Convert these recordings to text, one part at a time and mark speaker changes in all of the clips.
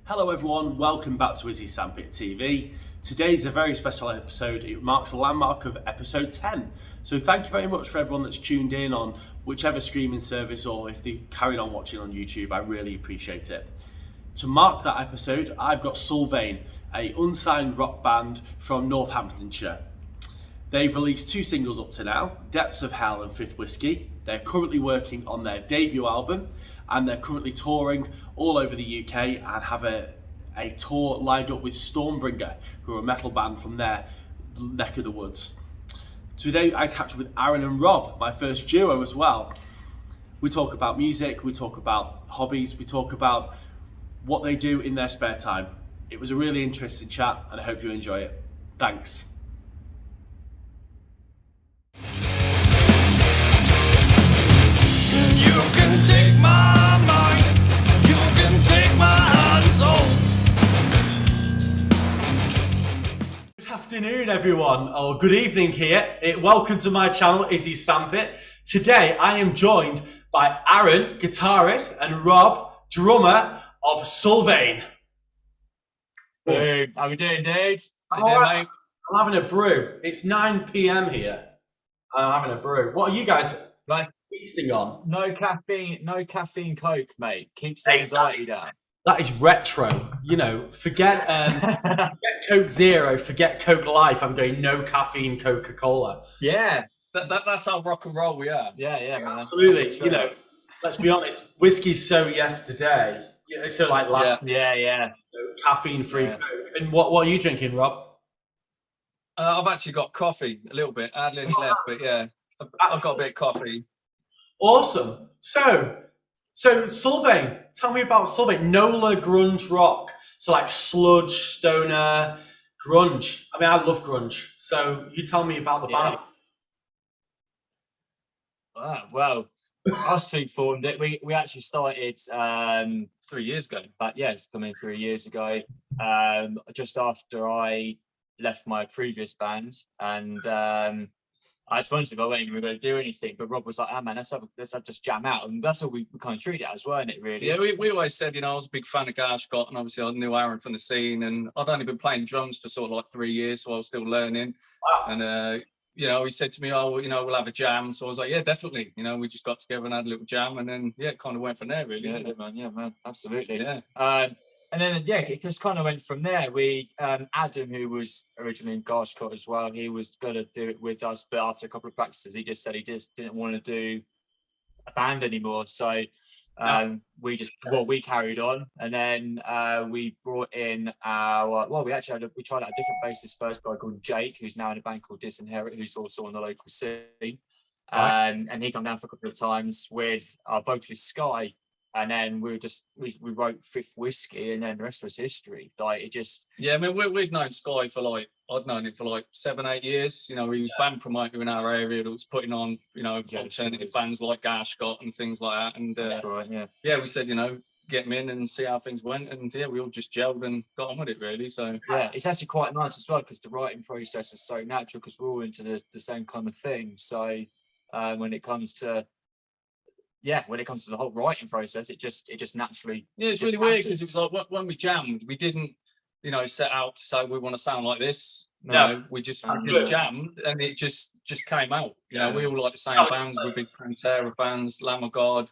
Speaker 1: Hello everyone, welcome back to Izzy Sandpit TV. Today's a very special episode. It marks a landmark of episode 10. So thank you very much for everyone that's tuned in on whichever streaming service or if they carried on watching on YouTube. I really appreciate it. To mark that episode, I've got Sulvain, a unsigned rock band from Northamptonshire. They've released 2 singles up to now, Depths of Hell and Fifth Whiskey. They're currently working on their debut album and they're currently touring all over the UK and have a tour lined up with Stormbringer, who are a metal band from their neck of the woods. Today I catch up with Aaron and Rob, my first duo as well. We talk about music, we talk about hobbies, we talk about what they do in their spare time. It was a really interesting chat and I hope you enjoy it. Thanks.
Speaker 2: You can take my mind, you can take my heart and soul.
Speaker 1: Good afternoon everyone, or good evening here. Welcome to my channel, Izzy Sandpit. Today I am joined by Aaron, guitarist, and Rob, drummer of Sulvain.
Speaker 3: Hey, how we doing, dude? How you
Speaker 1: All
Speaker 3: doing,
Speaker 1: right.
Speaker 3: mate?
Speaker 1: I'm having a brew. It's 9 PM here. I'm having a brew. What are you guys
Speaker 3: Nice.
Speaker 1: feasting on?
Speaker 3: No caffeine Coke, mate. Keeps the anxiety down.
Speaker 1: That is retro. You know, forget Coke Zero, forget Coke Life. I'm going no caffeine Coca-Cola.
Speaker 3: Yeah,
Speaker 2: That's how rock and roll we are.
Speaker 3: yeah, man.
Speaker 1: Absolutely.
Speaker 3: Sure.
Speaker 1: You know, let's be honest. Whiskey's so yesterday. Yeah, so like last
Speaker 3: Yeah.
Speaker 1: caffeine-free
Speaker 3: Yeah.
Speaker 1: Coke. And what are you drinking, Rob?
Speaker 2: I've actually got coffee a little bit. Hardly any left, but yeah, I've got a bit of coffee.
Speaker 1: Awesome. So Sulvain, tell me about Sulvain. NOLA Grunge rock. So like sludge, stoner, grunge. I mean, I love grunge. So you tell me about the
Speaker 3: Yeah.
Speaker 1: band.
Speaker 3: Well, us two formed it. We actually started 3 years ago. But yeah, it's coming 3 years ago. Just after I left my previous band, and I to be honest with you, I wasn't even going to do anything. But Rob was like, "Ah, man, let's just jam out," and that's all we kind of treated it as, weren't it? Really?
Speaker 2: Yeah, we always said, I was a big fan of Garshkott, and obviously I knew Aaron from the scene, and I'd only been playing drums for sort of like 3 years, so I was still learning.
Speaker 1: Wow.
Speaker 2: And he said to me, "Oh, we'll have a jam." So I was like, "Yeah, definitely." We just got together and had a little jam, and then it kind of went from there, really.
Speaker 3: Yeah, man, absolutely.
Speaker 2: Yeah.
Speaker 3: And then it just kind of went from there. We Adam, who was originally in Garshkott as well, he was going to do it with us, but after a couple of practices, he just said he just didn't want to do a band anymore. So we carried on, and then we brought in we tried out a different bassist first, guy called Jake, who's now in a band called Disinherit, who's also on the local scene.
Speaker 1: Right.
Speaker 3: And he came down for a couple of times with our vocalist Sky. And then we wrote Fifth Whiskey, and then the rest was history. Like, it just...
Speaker 2: Yeah, I mean, we've known Sky for I'd known him for 7-8 years. He was band promoter in our area that was putting on, alternative bands like Garshkott and things like that. And
Speaker 3: That's right, yeah.
Speaker 2: yeah, we said, get him in and see how things went. And yeah, we all just gelled and got on with it, really. So
Speaker 3: yeah, it's actually quite nice as well, because the writing process is so natural, because we're all into the same kind of thing. So when it comes to the whole writing process, it just naturally...
Speaker 2: Yeah, it's really weird, because it was like when we jammed, we didn't, set out to say we want to sound like this. No, we just jammed, and it just came out. We all like the same bands. We're big Pantera fans, Lamb of God,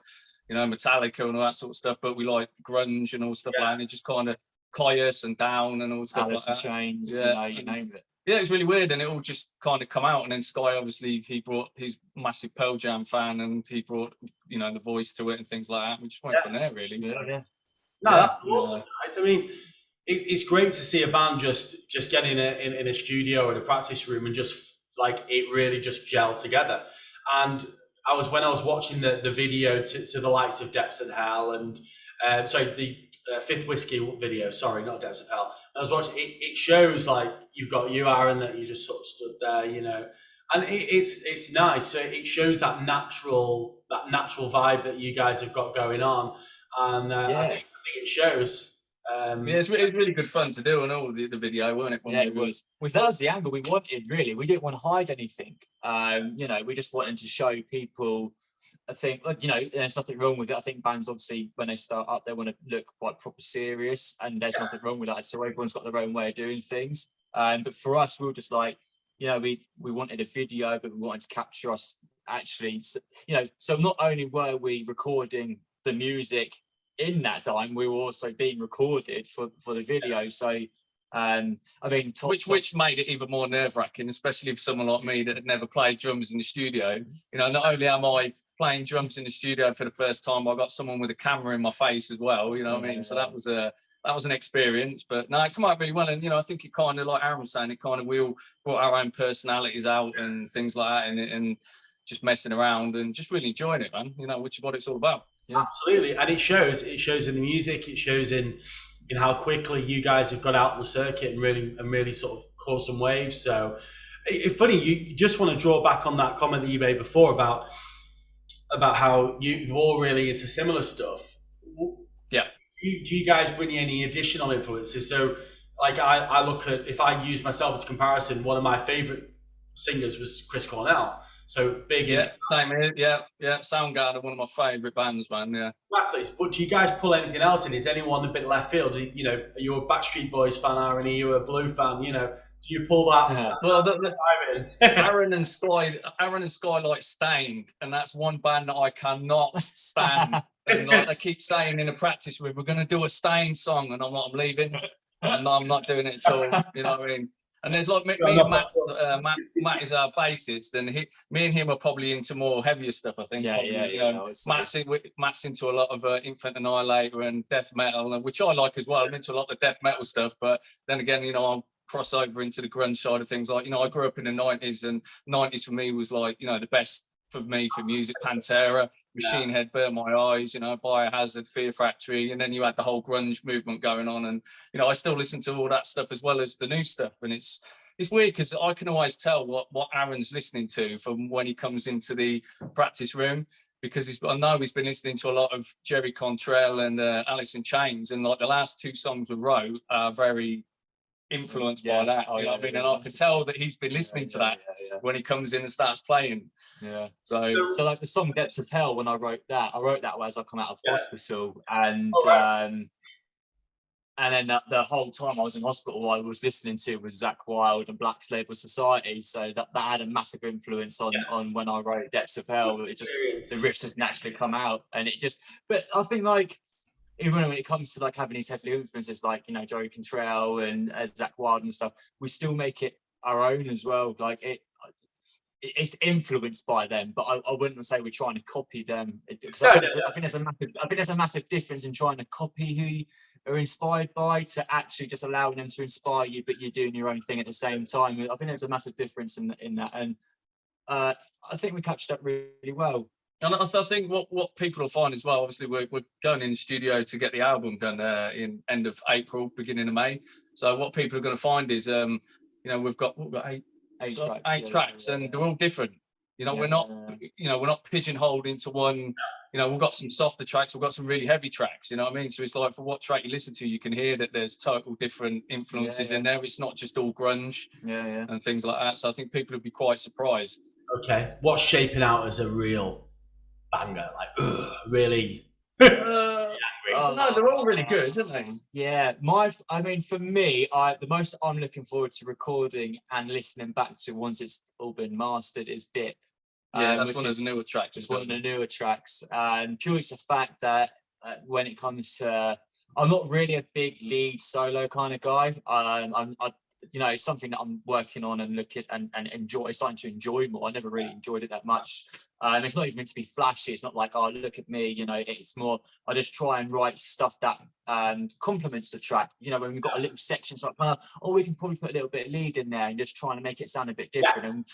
Speaker 2: Metallica and all that sort of stuff. But we like grunge and all stuff like that. And it just kind of Caius and Down and all stuff like that.
Speaker 3: Chains, you name it.
Speaker 2: Yeah, it was really weird, and it all just kind of come out. And then Sky, obviously, he brought his massive Pearl Jam fan, and he brought, the voice to it and things like that. We just went from there, really.
Speaker 3: Yeah,
Speaker 2: so,
Speaker 3: yeah.
Speaker 1: No, that's awesome, guys. I mean, it's great to see a band just get in a studio or in a practice room and just like it really just gel together. And when I was watching the video to the likes of Depths of Hell and the Fifth Whiskey video, sorry, not Depths of Hell. I was watching it shows like you've got you, Aaron, that you just sort of stood there, and it's nice. So it shows that natural vibe that you guys have got going on, and I think it shows.
Speaker 2: it was really good fun to do, and all the video, weren't it?
Speaker 3: It was. That was the angle we wanted, really. We didn't want to hide anything. We just wanted to show people I think, you know, there's nothing wrong with it. I think bands, obviously, when they start up, they want to look quite proper serious, and there's nothing wrong with that. So everyone's got their own way of doing things. But for us, we were just like, you know, we wanted a video, but we wanted to capture us actually, you know. So not only were we recording the music in that time, we were also being recorded for the video. So I mean,
Speaker 2: which made it even more nerve-wracking, especially for someone like me that had never played drums in the studio. You know, not only am I playing drums in the studio for the first time, I got someone with a camera in my face as well. You know what I mean? So that was an experience. But no, it came out really well. And you know, I think it kind of, like Aaron was saying, it kind of, we all brought our own personalities out and things like that, and just messing around and just really enjoying it, man. You know, which is what it's all about.
Speaker 1: Yeah. Absolutely, and it shows in the music. It shows in how quickly you guys have got out on the circuit and really sort of caused some waves. So it's funny, you just want to draw back on that comment that you made before about how you're all really into similar stuff.
Speaker 2: Yeah.
Speaker 1: Do you guys bring any additional influences? So like I look at, if I use myself as a comparison, one of my favorite singers was Chris Cornell. So big into
Speaker 2: same here. Yeah. Soundgarden, one of my favourite bands, man. Yeah.
Speaker 1: Exactly. But do you guys pull anything else in? Is anyone a bit left field? You know, are you a Backstreet Boys fan, Aaron? Are you a Blue fan? You know, do you pull that?
Speaker 2: Yeah. Well, Aaron and Sky like Stained, and that's one band that I cannot stand. And like, they keep saying in a practice room, we're going to do a Stained song, and I'm like, I'm leaving. I'm not doing it at all. You know what I mean? And there's like me and Matt. Matt is our bassist, and me and him are probably into more heavier stuff. I think. Matt's into a lot of Infant Annihilator and death metal, which I like as well. I'm into a lot of death metal stuff, but then again, you know, I'll cross over into the grunge side of things. Like, you know, I grew up in the 90s, and 90s for me was like, you know, the best for me for music. Pantera, Machine Head, Burn My Eyes, you know, Biohazard, Fear Factory, and then you had the whole grunge movement going on, and you know, I still listen to all that stuff as well as the new stuff, and it's weird because I can always tell what Aaron's listening to from when he comes into the practice room, because I know he's been listening to a lot of Jerry Cantrell and Alice in Chains, and like the last two songs we wrote are very influenced by that. You know what I mean? And I can tell that he's been listening to that when he comes in and starts playing.
Speaker 3: Yeah. So like the song "Depths of Hell," when I wrote that as I come out of hospital, and and then the whole time I was in hospital, I was listening to was Zakk Wylde and Black Label Society. So that had a massive influence on when I wrote "Depths of Hell." It just, the riff just naturally come out, and it just. But I think like, even when it comes to like having these heavy influences, like, you know, Joey Cantrell and Zakk Wylde and stuff, we still make it our own as well. Like it's influenced by them, but I wouldn't say we're trying to copy them, because I think there's a massive difference in trying to copy who you are inspired by to actually just allowing them to inspire you, but you're doing your own thing at the same time. I think there's a massive difference in that, and I think we captured that really well.
Speaker 2: And I think what people will find as well, obviously we're going in the studio to get the album done in end of April, beginning of May. So what people are going to find is, you know, we've got eight tracks, and they're all different. You know, we're not pigeonholed into one. You know, we've got some softer tracks, we've got some really heavy tracks. You know what I mean? So it's like, for what track you listen to, you can hear that there's total different influences in there. It's not just all grunge and things like that. So I think people would be quite surprised.
Speaker 1: Okay, what's shaping out as a real banger? Like, really?
Speaker 2: No, they're all really good, aren't they?
Speaker 3: Yeah, I mean, for me, the most I'm looking forward to recording and listening back to once it's all been mastered is Dip.
Speaker 2: Yeah, that's one of the newer tracks.
Speaker 3: It's one of the newer tracks, and purely it's the fact that when it comes to, I'm not really a big lead solo kind of guy. You know, it's something that I'm working on and look at and enjoy, starting to enjoy more. I never really enjoyed it that much. It's not even meant to be flashy. It's not like, oh, look at me, you know. It's more, I just try and write stuff that complements the track. You know, when we've got a little section, it's like, oh, we can probably put a little bit of lead in there and just trying to make it sound a bit different. And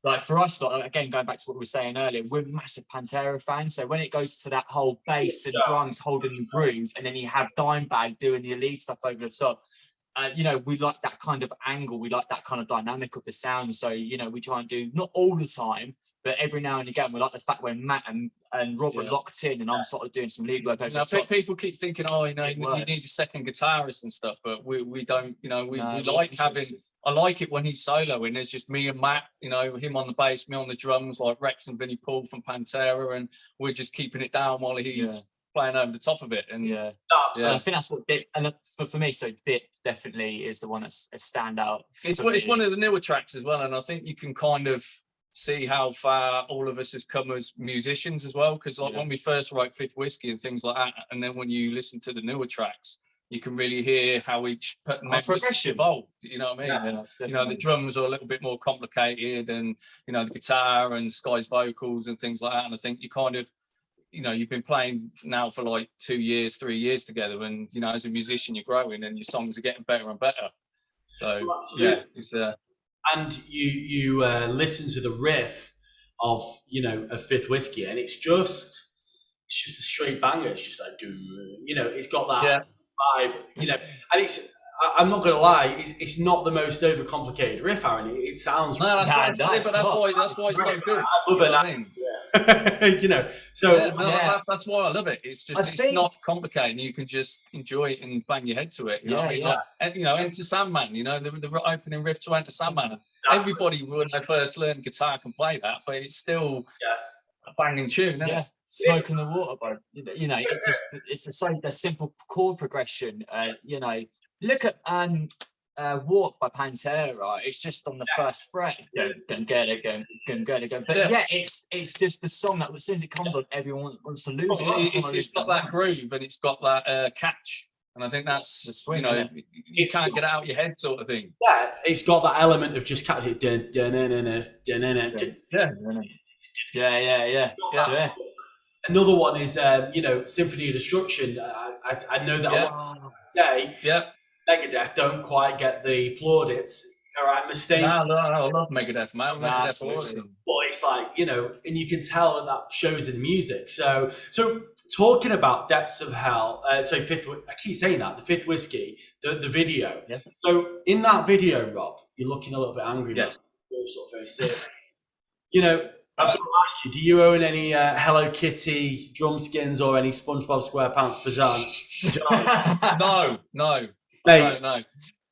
Speaker 3: like for us, like, again, going back to what we were saying earlier, we're massive Pantera fans. So when it goes to that whole bass and drums holding the groove, and then you have Dimebag doing the lead stuff over the top, you know, we like that kind of angle. We like that kind of dynamic of the sound. So, you know, we try and do, not all the time, but every now and again, we like the fact when Matt and Rob are locked in, and I'm sort of doing some lead work over the top.
Speaker 2: People keep thinking, oh, you know, you need a second guitarist and stuff, but we don't, you know, we like having, I like it when he's soloing. There's just me and Matt, you know, him on the bass, me on the drums, like Rex and Vinnie Paul from Pantera, and we're just keeping it down while he's playing over the top of it. And
Speaker 3: so I think that's what Dip, and for me, so Dip definitely is the one that's a standout.
Speaker 2: It's one of the newer tracks as well, and I think you can kind of see how far all of us has come as musicians as well, because like when we first wrote Fifth Whiskey and things like that, and then when you listen to the newer tracks, you can really hear how each members evolved. You know what I mean? You know, the drums are a little bit more complicated, and you know, the guitar and Sky's vocals and things like that. And I think you kind of, you know, you've been playing now for like 2 years, 3 years together, and you know, as a musician, you're growing, and your songs are getting better and better. So it's
Speaker 1: and you listen to the riff of, you know, a Fifth Whiskey, and it's just a straight banger. It's just like, you know, it's got that vibe, you know, and it's, I'm not gonna lie, it's not the most overcomplicated riff, Aaron. It sounds
Speaker 2: that's why it's so good.
Speaker 1: I love it. You know, so
Speaker 2: that's why I love it. It's just it's not complicated. You can just enjoy it and bang your head to it. You know what I mean? Like, you know, Enter Sandman. You know, the opening riff to Enter Sandman. Everybody when they first learn guitar can play that, but it's still a banging tune. Isn't it?
Speaker 3: Smoke in the Water, bro. You know, it's a simple chord progression. You know, look at Walk by Pantera. It's just on the first fret. Gonna get it. But it's just the song that as soon as it comes on, everyone wants to lose it.
Speaker 2: It's got that groove and it's got that catch. And I think that's the swing. You know, you can't get it out your head, sort of thing.
Speaker 1: Yeah, it's got that element of just catching it.
Speaker 3: Yeah.
Speaker 1: Another one is, you know, Symphony of Destruction. I know that I want to say Megadeth don't quite get the plaudits. All right, mistake.
Speaker 2: No, I love Megadeth, man. Megadeth's awesome.
Speaker 1: But it's like, you know, and you can tell that shows in the music. So talking about Depths of Hell, I keep saying that, the Fifth Whiskey, the video.
Speaker 3: Yeah.
Speaker 1: So in that video, Rob, you're looking a little bit angry.
Speaker 2: Yeah.
Speaker 1: You're sort of very serious. You know, I've got to ask you, do you own any Hello Kitty drum skins or any SpongeBob SquarePants pajamas?
Speaker 2: No.
Speaker 1: Mate,
Speaker 2: No.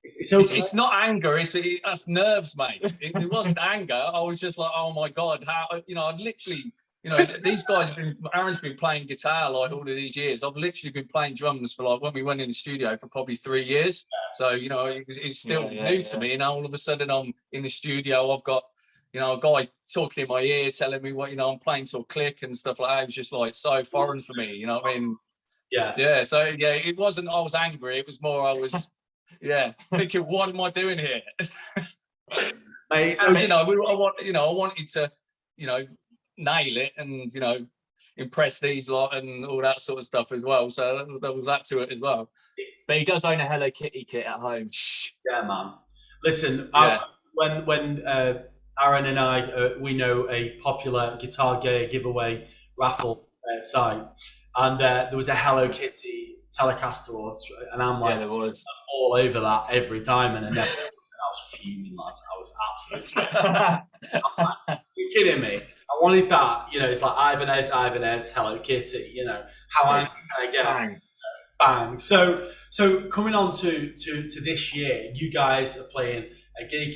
Speaker 1: It's
Speaker 2: not anger. That's nerves, mate. It wasn't anger. I was just like, oh my god, how, you know, I've literally, you know, these guys Aaron's been playing guitar like all of these years. I've literally been playing drums for like when we went in the studio for probably 3 years. So you know, it's still new to me. And now all of a sudden I'm in the studio. I've got, you know, a guy talking in my ear, telling me what, you know, I'm playing to a click and stuff like that. It was just like so foreign for me, you know what I mean? Yeah. So it wasn't I was angry. It was more I was thinking, what am I doing here?
Speaker 1: Mate,
Speaker 2: and, you know, I wanted to, you know, nail it and, you know, impress these lot and all that sort of stuff as well. So there was that to it as well.
Speaker 3: But he does own a Hello Kitty kit at home.
Speaker 1: Yeah, man. Listen, when Aaron and I, we know a popular Guitar Gear giveaway raffle site, and there was a Hello Kitty Telecaster, and I'm like,
Speaker 3: there was
Speaker 1: all over that every time, and I was fuming, lads. I was absolutely. You're kidding me? I wanted that. You know, it's like Ibanez, Hello Kitty. You know, how angry can I get? Bang. So coming on to this year, you guys are playing a gig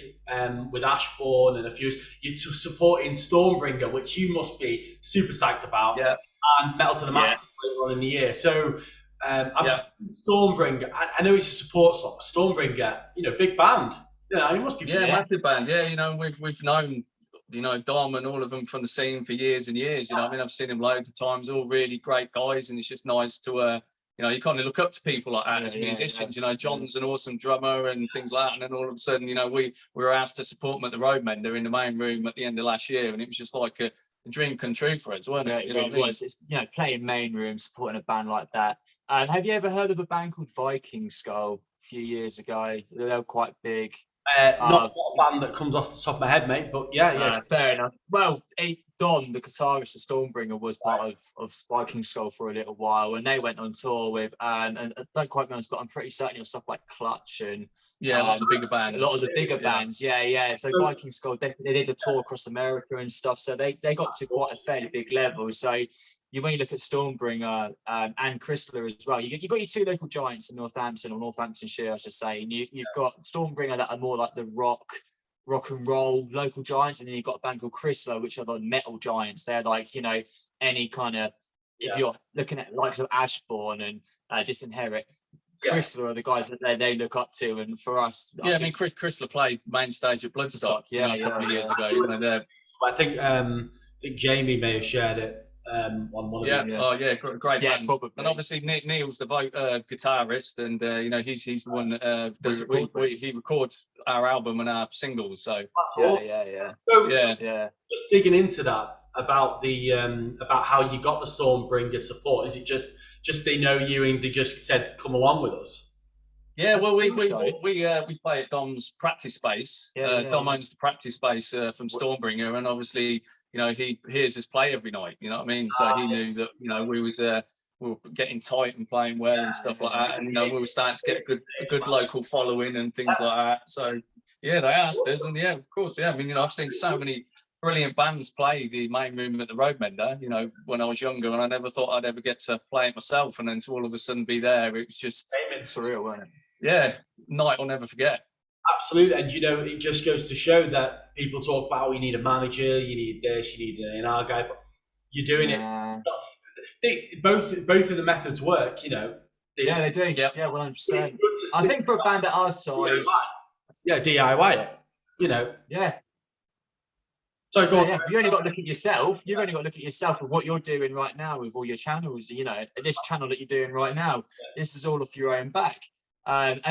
Speaker 1: with Ashbourne and a few. You're supporting Stormbringer, which you must be super psyched about.
Speaker 2: Yeah.
Speaker 1: And Metal to the Massive later on in the year. So Stormbringer. I know it's a support slot. Stormbringer, you know, big band. You know, it must be.
Speaker 2: Yeah, massive band. Yeah, you know, we've known, you know, Dom and all of them from the scene for years and years. You know, I mean, I've seen them loads of times. All really great guys, and it's just nice to. You know, you kind of look up to people like that as musicians. You know, John's an awesome drummer and things like that. And then all of a sudden, you know, we were asked to support them at the Roadmender in the main room at the end of last year, and it was just like a dream come true for us, wasn't it? You know,
Speaker 3: it was. It's, you know, playing main room, supporting a band like that. And have you ever heard of a band called Viking Skull a few years ago? They were quite big.
Speaker 1: Not a band that comes off the top of my head, mate, but yeah.
Speaker 3: Fair enough. Well, Don, the guitarist of Stormbringer, was part of Viking Skull for a little while, and they went on tour with, and don't quite remember, but I'm pretty certain it was stuff like Clutch and
Speaker 2: a lot of the bigger bands.
Speaker 3: A lot of the bigger bands, yeah. So Viking Skull definitely did a tour across America and stuff, so they got to quite a fairly big level. So when you look at Stormbringer and Chrysler as well, you've got your two local giants in Northampton, or Northamptonshire, I should say. And you've got Stormbringer that are more like the rock and roll local giants, and then you've got a band called Chrysler, which are the metal giants. They're like, any kind of, if you're looking at likes of Ashbourne and Disinherit, Chrysler are the guys that they look up to. And for us,
Speaker 2: I mean, Chrysler played main stage at Bloodstock a couple of years ago.
Speaker 1: I think Jamie may have shared it on one of
Speaker 2: the. Oh yeah, great band. Probably. And obviously Neil's the guitarist, and he's the one that does he records our album and our singles. So
Speaker 1: So just digging into that about the about how you got the Stormbringer support. Is it just they know you and they just said come along with us?
Speaker 2: Yeah, well, we play at Dom's practice space. Dom owns the practice space from Stormbringer, and obviously, he hears us play every night. You know what I mean? So he knew that we were getting tight and playing well and stuff like that, and we were starting to get a good local following and things like that. So yeah, they asked us, and yeah, of course, yeah. I mean, I've seen so many brilliant bands play the main movement, the Roadmender, when I was younger, and I never thought I'd ever get to play it myself, and then to all of a sudden be there, it was just surreal, wasn't it? Yeah, night I'll never forget.
Speaker 1: Absolutely, and it just goes to show that people talk about how you need a manager, you need this, you need an A&R guy, but you're doing it. Both of the methods work,
Speaker 3: they do. Yeah, 100%. I think for a band at our size,
Speaker 1: DIY it.
Speaker 3: Yeah.
Speaker 1: So go on.
Speaker 3: Yeah, you only got to look at yourself. You've only got to look at yourself with what you're doing right now with all your channels. This channel that you're doing right now, this is all off your own back. And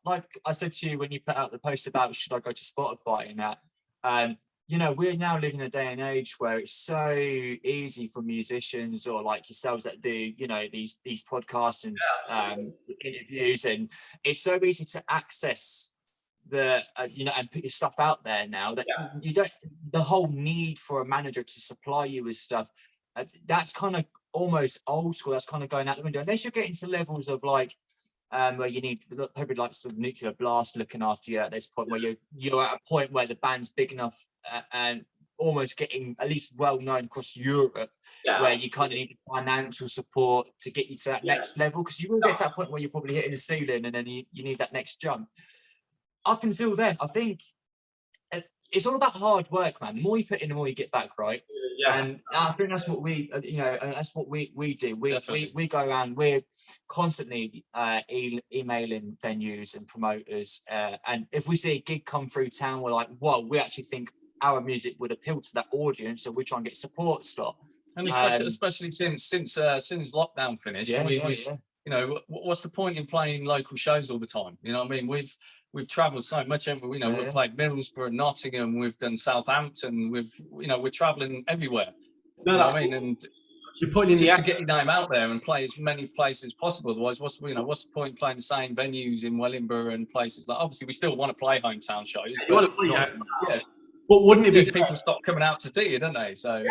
Speaker 3: like I said to you when you put out the post about should I go to Spotify and that, we're now living in a day and age where it's so easy for musicians or like yourselves that do, these podcasts and interviews, and it's so easy to access and put your stuff out there now that you don't, the whole need for a manager to supply you with stuff, that's kind of almost old school. That's kind of going out the window, unless you're getting to levels of like where you need probably like sort of Nuclear Blast looking after you at this point, where you're at a point where the band's big enough and almost getting at least well known across Europe, where you kind of need financial support to get you to that next level, because you will get to that point where you're probably hitting the ceiling and then you need that next jump. Up until then, I think it's all about hard work, man. The more you put in, the more you get back, right? And I think that's what we, that's what we do. We go around. We're constantly emailing venues and promoters, and if we see a gig come through town, we're like, "Whoa, we actually think our music would appeal to that audience," so we try and get support slot.
Speaker 2: And especially since lockdown finished, what's the point in playing local shows all the time? You know what I mean? We've travelled so much, haven't we? We've played Middlesbrough, Nottingham, we've done Southampton, we're travelling everywhere. No, that's what I mean. And you're putting in just to get your name out there and play as many places as possible. Otherwise, what's the point in playing the same venues in Wellingborough and places like? Obviously, we still want to play hometown shows.
Speaker 1: You want to play, but wouldn't it be
Speaker 2: people stop coming out to see you, don't they? So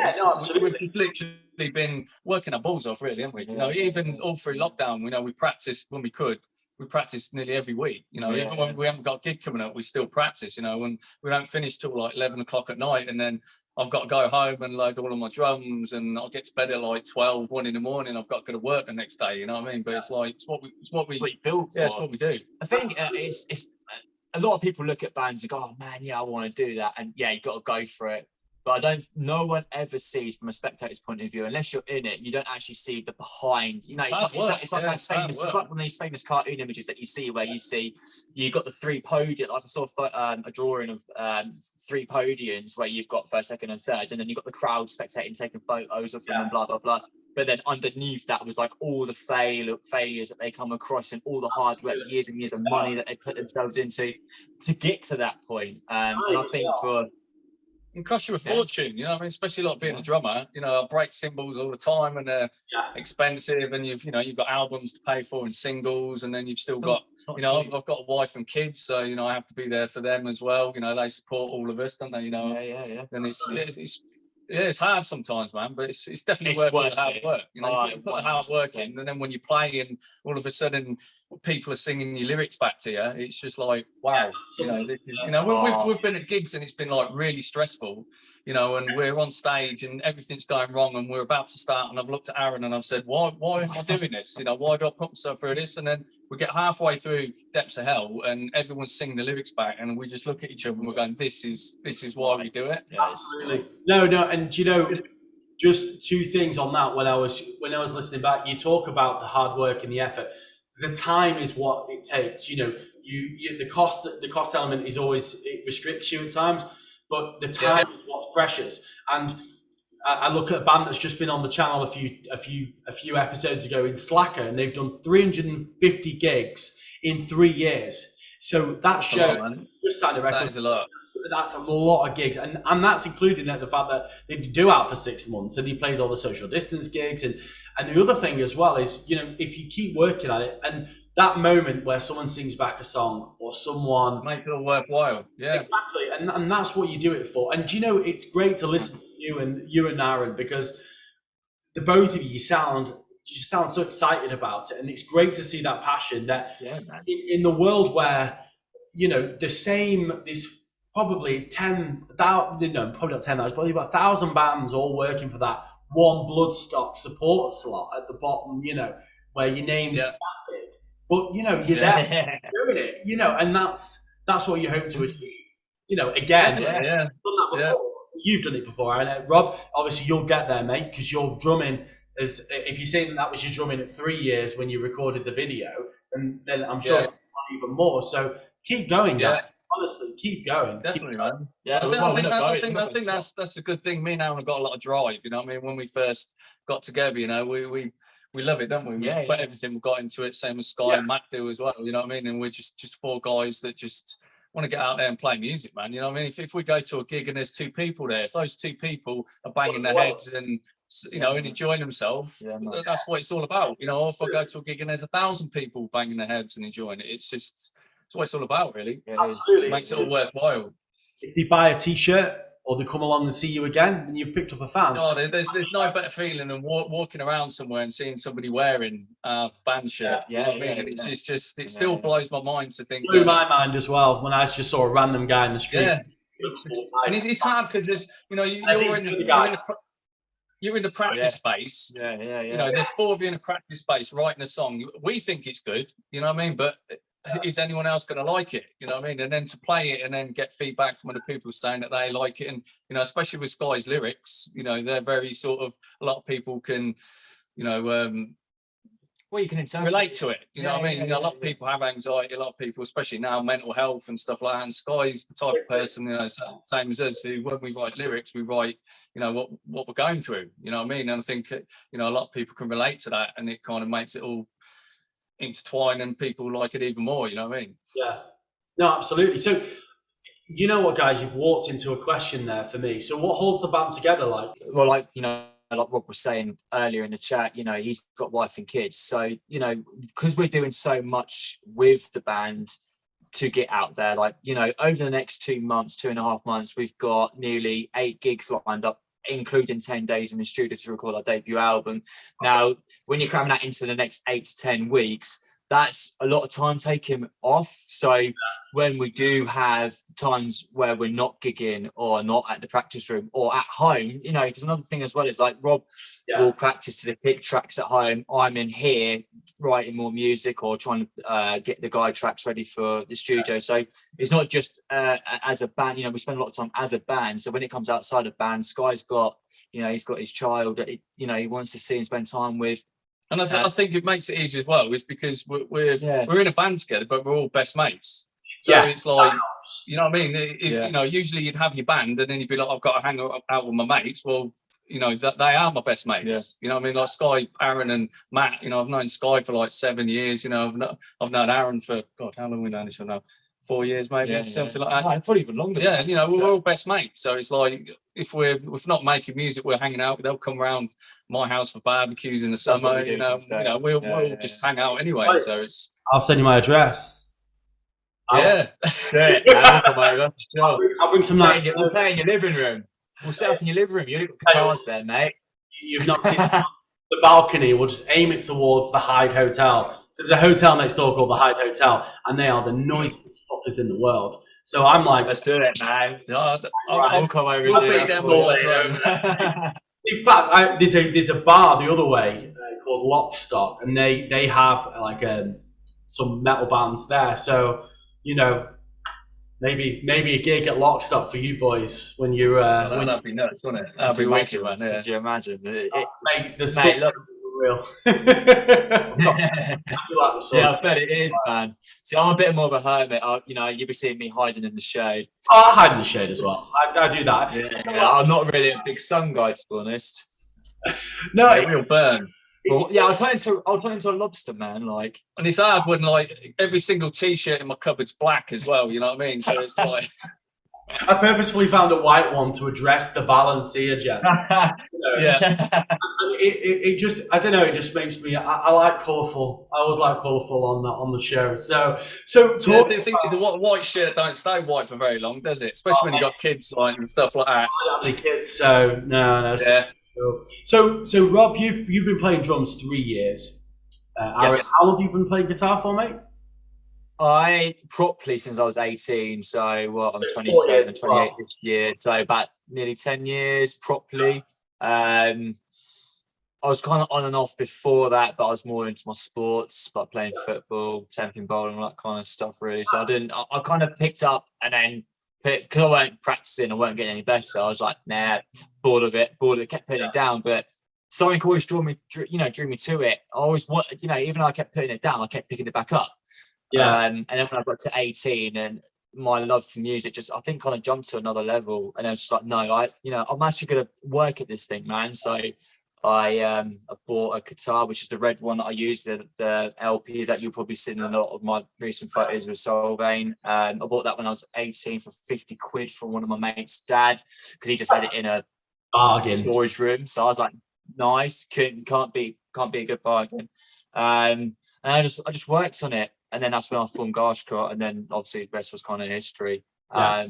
Speaker 2: we've just literally been working our balls off, really, haven't we? Even all through lockdown, we practiced when we could. We practice nearly every week, even when we haven't got a gig coming up, we still practice, when we don't finish till like 11 o'clock at night, and then I've got to go home and load all of my drums, and I'll get to bed at like 12, 1 in the morning. I've got to go to work the next day, you know what I mean? But it's like, it's what we build for. Yeah, it's what we do.
Speaker 3: I think it's a lot of people look at bands and go, "Oh man, I want to do that," and you've got to go for it. But no one ever sees from a spectator's point of view, unless you're in it, you don't actually see the behind. It's like that famous, it's like one of these famous cartoon images that you see where you got the three podiums. Like I saw a drawing of 3 podiums where you've got first, second, and third, and then you've got the crowd spectating, taking photos of them and blah blah blah. But then underneath that was like all the failures that they come across and all the hard work, years and years of money that they put themselves into to get to that point. And I think
Speaker 2: it costs you a fortune, you know what I mean? Especially like being a drummer, I break cymbals all the time and they're expensive, and you've got albums to pay for and singles, and then you've still got, I've got a wife and kids, so, I have to be there for them as well. They support all of us, don't they? And it's hard sometimes, man, but it's definitely worth the hard work. You put the hard work in, and then when you play and all of a sudden people are singing your lyrics back to you, it's just like, wow, you know, this is, you know, we've been at gigs and it's been like really stressful, you know, and we're on stage and everything's going wrong and we're about to start, and I've looked at Aaron and I've said, why am I doing this? You know, why do I put myself through this? And then we get halfway through Depths of Hell and everyone's singing the lyrics back, and we just look at each other and we're going, this is why we do it.
Speaker 1: Absolutely. No, and you know, just two things on that. When I was listening back, you talk about the hard work and the effort. The time is what it takes. You know, the cost element is always, it restricts you at times, but the time is what's precious. And I look at a band that's just been on the channel a few episodes ago in Slacker, and they've done 350 gigs in 3 years. So that shows just signed a record.
Speaker 2: That is a lot.
Speaker 1: That's a lot of gigs, and that's including the fact that they do out for 6 months and they played all the social distance gigs, and the other thing as well is, you know, if you keep working at it, and that moment where someone sings back a song or someone
Speaker 2: make it all worthwhile,
Speaker 1: exactly, and that's what you do it for. And you know, it's great to listen to you and Aaron, because the both of you sound so excited about it, and it's great to see that passion that in the world where, you know, there's probably 10,000, no, probably not 10,000, probably about 1,000 bands all working for that one Bloodstock support slot at the bottom, you know, where your name's that big. But, you know, you're there doing it, you know, and that's what you hope to achieve. You know, again, done that before. Yeah. You've done it before, I know. Rob, obviously you'll get there, mate, because your drumming is, if you're saying that was your drumming at 3 years when you recorded the video, then I'm sure it's even more. So keep going, guys. Honestly, keep going.
Speaker 2: Definitely, man. Yeah, I think that's a good thing. Me and Aaron have got a lot of drive. You know what I mean? When we first got together, you know, we love it, don't we? We put everything we got into it, same as Sky and Matt do as well. You know what I mean? And we're just four guys that just want to get out there and play music, man. You know what I mean? If we go to a gig and there's two people there, if those two people are banging their heads and, you know, and enjoying themselves, that's what it's all about. You know, if I go to a gig and there's 1,000 people banging their heads and enjoying it, it's what it's all about, really. It makes it all worthwhile.
Speaker 1: If they buy a t-shirt or they come along and see you again, then you've picked up a fan.
Speaker 2: Oh, there's no better feeling than walking around somewhere and seeing somebody wearing a band shirt. It's just it still blows my mind to think.
Speaker 1: Blew my mind as well when I just saw a random guy in the street.
Speaker 2: Yeah. And it's hard because there's, you know, you're in the practice space. You know, there's 4 of you in a practice space writing a song. We think it's good, you know what I mean? But is anyone else going to like it? You know what I mean? And then to play it and then get feedback from other people saying that they like it. And, you know, especially with Sky's lyrics, you know, they're very sort of, a lot of people can, you know,
Speaker 3: well, you can
Speaker 2: relate to it. You know what I mean? You know, a lot of people have anxiety, a lot of people, especially now, mental health and stuff like that. And Sky's the type of person, you know, same as us, who, when we write lyrics, we write, you know, what we're going through. You know what I mean? And I think, you know, a lot of people can relate to that, and it kind of makes it all intertwine and people like it even more, you know what I mean?
Speaker 1: Yeah, no, absolutely. So, you know what, guys, you've walked into a question there for me. So what holds the band together? Like,
Speaker 3: well, like, you know, like Rob was saying earlier in the chat, you know, he's got wife and kids. So, you know, because we're doing so much with the band to get out there, like, you know, over the next 2 months, 2.5 months, we've got nearly 8 gigs lined up, including 10 days in the studio to record our debut album. Now, when you're cramming that into the next 8 to 10 weeks, that's a lot of time taken off. So when we do have times where we're not gigging or not at the practice room or at home, you know, because another thing as well is, like, Rob will practice to the pick tracks at home. I'm in here writing more music or trying to get the guide tracks ready for the studio. So it's not just as a band, you know, we spend a lot of time as a band. So when it comes outside of band, Sky's got, you know, he's got his child that, you know, he wants to see and spend time with.
Speaker 2: And I think it makes it easy as well, is because we're in a band together, but we're all best mates. So it's like, you know what I mean? You know, usually you'd have your band and then you'd be like, I've got to hang out with my mates. Well, you know, that they are my best mates. You know what I mean? Like Sky, Aaron and Matt, you know, I've known Sky for like 7 years. You know, I've known Aaron for, God, how long have we known each other now? 4 years maybe, something like that.
Speaker 3: Oh, probably even longer.
Speaker 2: Yeah, you know, we're all best mates. So it's like, if we're not making music, we're hanging out. They'll come around my house for barbecues in the summer. You know, we'll just hang out anyway. Nice. So it's.
Speaker 1: I'll send you my address.
Speaker 3: I'll
Speaker 1: bring some nice.
Speaker 3: We'll play in your living room. We'll set up in your living room. You've got guitars there, mate.
Speaker 1: You've not seen. the balcony, we'll just aim it towards the Hyde Hotel. So there's a hotel next door called the Hyde Hotel, and they are the noisiest fuckers in the world. So I'm like,
Speaker 3: Let's do it, man.
Speaker 2: No,
Speaker 3: I'll come over
Speaker 2: we'll
Speaker 3: and
Speaker 2: be
Speaker 3: do
Speaker 2: there
Speaker 3: that.
Speaker 2: for
Speaker 3: for
Speaker 1: in fact, there's a bar the other way called Lockstock, and they have like some metal bands there. So you know, maybe a gig at Lockstock for you boys when you when
Speaker 2: that'd be nuts, wouldn't it?
Speaker 3: you.
Speaker 2: That'd be wicked, man.
Speaker 3: Could you imagine?
Speaker 1: mate, the
Speaker 3: Mate,
Speaker 1: sun
Speaker 3: look.
Speaker 1: is real. I feel like the sun.
Speaker 3: Yeah, I bet it is, man. See, I'm a bit more of a hermit. You'll be seeing me hiding in the shade.
Speaker 1: Oh, I hide in the shade as well. I do that.
Speaker 3: Yeah, I'm not really a big sun guy, to be honest.
Speaker 1: No,
Speaker 2: It will burn.
Speaker 3: Well, yeah, I'll turn into a lobster, man. Like,
Speaker 2: And it's hard when like every single T-shirt in my cupboard's black as well. You know what I mean? So it's like
Speaker 1: I purposefully found a white one to address the balance here, Jen.
Speaker 2: yeah.
Speaker 1: It just, I don't know, it just makes me, I like colourful. I always like colourful on the show. So talk.
Speaker 2: The thing is, the white shirt don't stay white for very long, does it? Especially when you got kids like and stuff like that.
Speaker 1: I don't have any kids, so no.
Speaker 2: Yeah.
Speaker 1: So Rob, you've been playing drums 3 years. Aaron,
Speaker 2: Yes.
Speaker 1: how long have you been playing guitar for, mate?
Speaker 3: I properly since I was 18. So what? I'm
Speaker 1: It's 4
Speaker 3: 27,
Speaker 1: years.
Speaker 3: 28 this year. So about nearly 10 years properly. I was kind of on and off before that, but I was more into my sports, like playing football, temping bowling, all that kind of stuff, really. So I kind of picked up and then, because I weren't practicing, I weren't getting any better. I was like, nah, bored of it, kept putting it down. But something always drew me to it. I always, even though I kept putting it down, I kept picking it back up.
Speaker 1: Yeah.
Speaker 3: And then when I got to 18 and my love for music just, I think, kind of jumped to another level. And I was just like, no, I'm actually going to work at this thing, man. So I bought a guitar, which is the red one that I used, the LP that you'll probably see in a lot of my recent photos with Sulvain. I bought that when I was 18 for 50 quid from one of my mates' dad, because he just had it in a
Speaker 1: Bargain.
Speaker 3: storage room. So I was like, nice, can't be a good bargain. And I just worked on it, and then that's when I formed Garshkott, and then obviously the rest was kind of history.
Speaker 1: Yeah.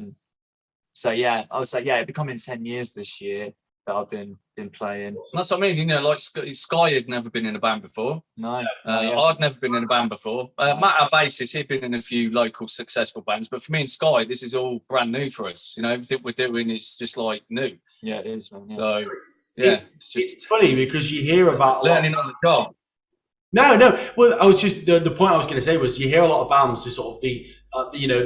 Speaker 3: So yeah, I was like, yeah, becoming 10 years this year that I've been playing.
Speaker 2: That's what I mean. Like Sky had never been in a band before.
Speaker 3: No,
Speaker 2: I'd never been in a band before. Matt, our bassist, he'd been in a few local successful bands, but for me and Sky, this is all brand new for us. Everything we're doing, it's just like new.
Speaker 3: Yeah, it is, man. Yeah.
Speaker 2: So yeah,
Speaker 1: It's funny because you hear about
Speaker 2: learning on the job.
Speaker 1: No. Well, I was just the point I was going to say was you hear a lot of bands, so sort of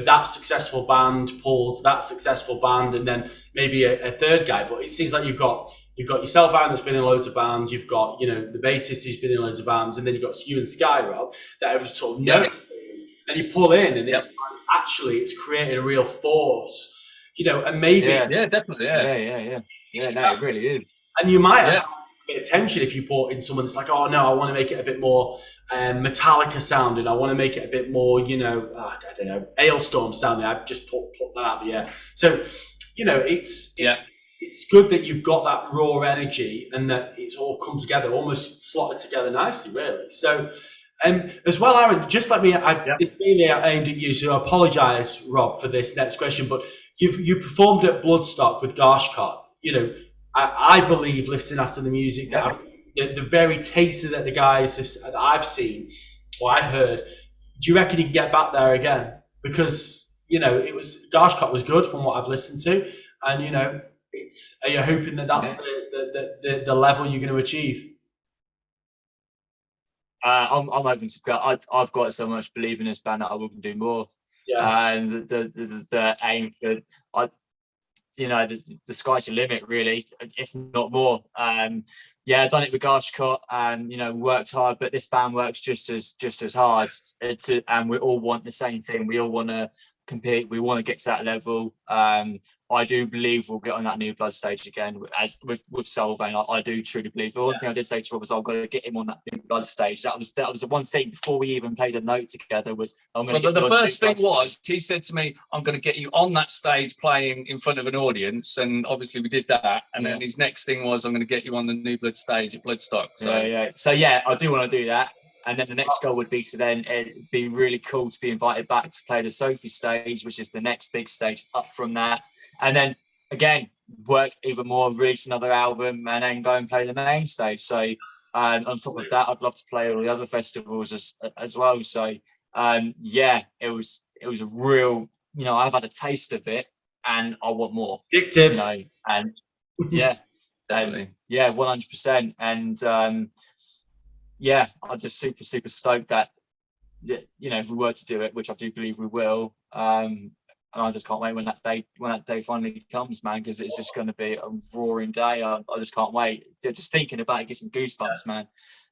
Speaker 1: that successful band pulls that successful band, and then maybe a third guy. But it seems like you've got yourself, Aaron, that's been in loads of bands. You've got the bassist who's been in loads of bands, and then you've got you and Sky, Rob, that have sort of no experience, and you pull in, and it's like, actually it's created a real force, and maybe
Speaker 2: yeah, definitely,
Speaker 3: yeah. No, it really is.
Speaker 1: And you might have a bit of tension if you brought in someone that's like, oh no, I want to make it a bit more Metallica sounding. I want to make it a bit more, I don't know, Ailstorm sounding. I've just put that out there. So, it's good that you've got that raw energy and that it's all come together, almost slotted together nicely, really. So, as well, Aaron, just let me, it's mainly aimed at you, so I apologise, Rob, for this next question, but you performed at Bloodstock with Garshkott. I believe, listening after the music, that the very taster that the guys that I've seen or I've heard, do you reckon you can get back there again? Because Garshkott was good from what I've listened to, and are you hoping that that's the level you're going to achieve?
Speaker 3: I'm hoping to go. I've got so much belief in this band that I will do more.
Speaker 1: Yeah.
Speaker 3: And the aim for the sky's the limit, really, if not more. I've done it with Garshkott and worked hard, but this band works just as hard. And we all want the same thing. We all want to compete. We want to get to that level. I do believe we'll get on that New Blood stage again, as with Sulvain. I do truly believe. The one thing I did say to Rob was, I've got to get him on that New Blood stage. That was the one thing before we even played a note together was, I'm going to get
Speaker 2: the first thing was, he said to me, I'm going to get you on that stage playing in front of an audience, and obviously we did that. And then his next thing was, I'm going to get you on the New Blood stage at Bloodstock. So
Speaker 3: I do want to do that. And then the next goal would be to then it'd be really cool to be invited back to play the Sophie stage, which is the next big stage up from that. And then again, work even more, release another album, and then go and play the main stage. So on top of that, I'd love to play all the other festivals as well. So yeah, it was a real, you know, I've had a taste of it and I want more.
Speaker 1: Addictive.
Speaker 3: You know, and yeah, yeah, 100%. And yeah, I'm just super stoked that, you know, if we were to do it, which I do believe we will, and I just can't wait when that day finally comes, man, because it's just going to be a roaring day. I just can't wait. Just thinking about it gives me goosebumps, man.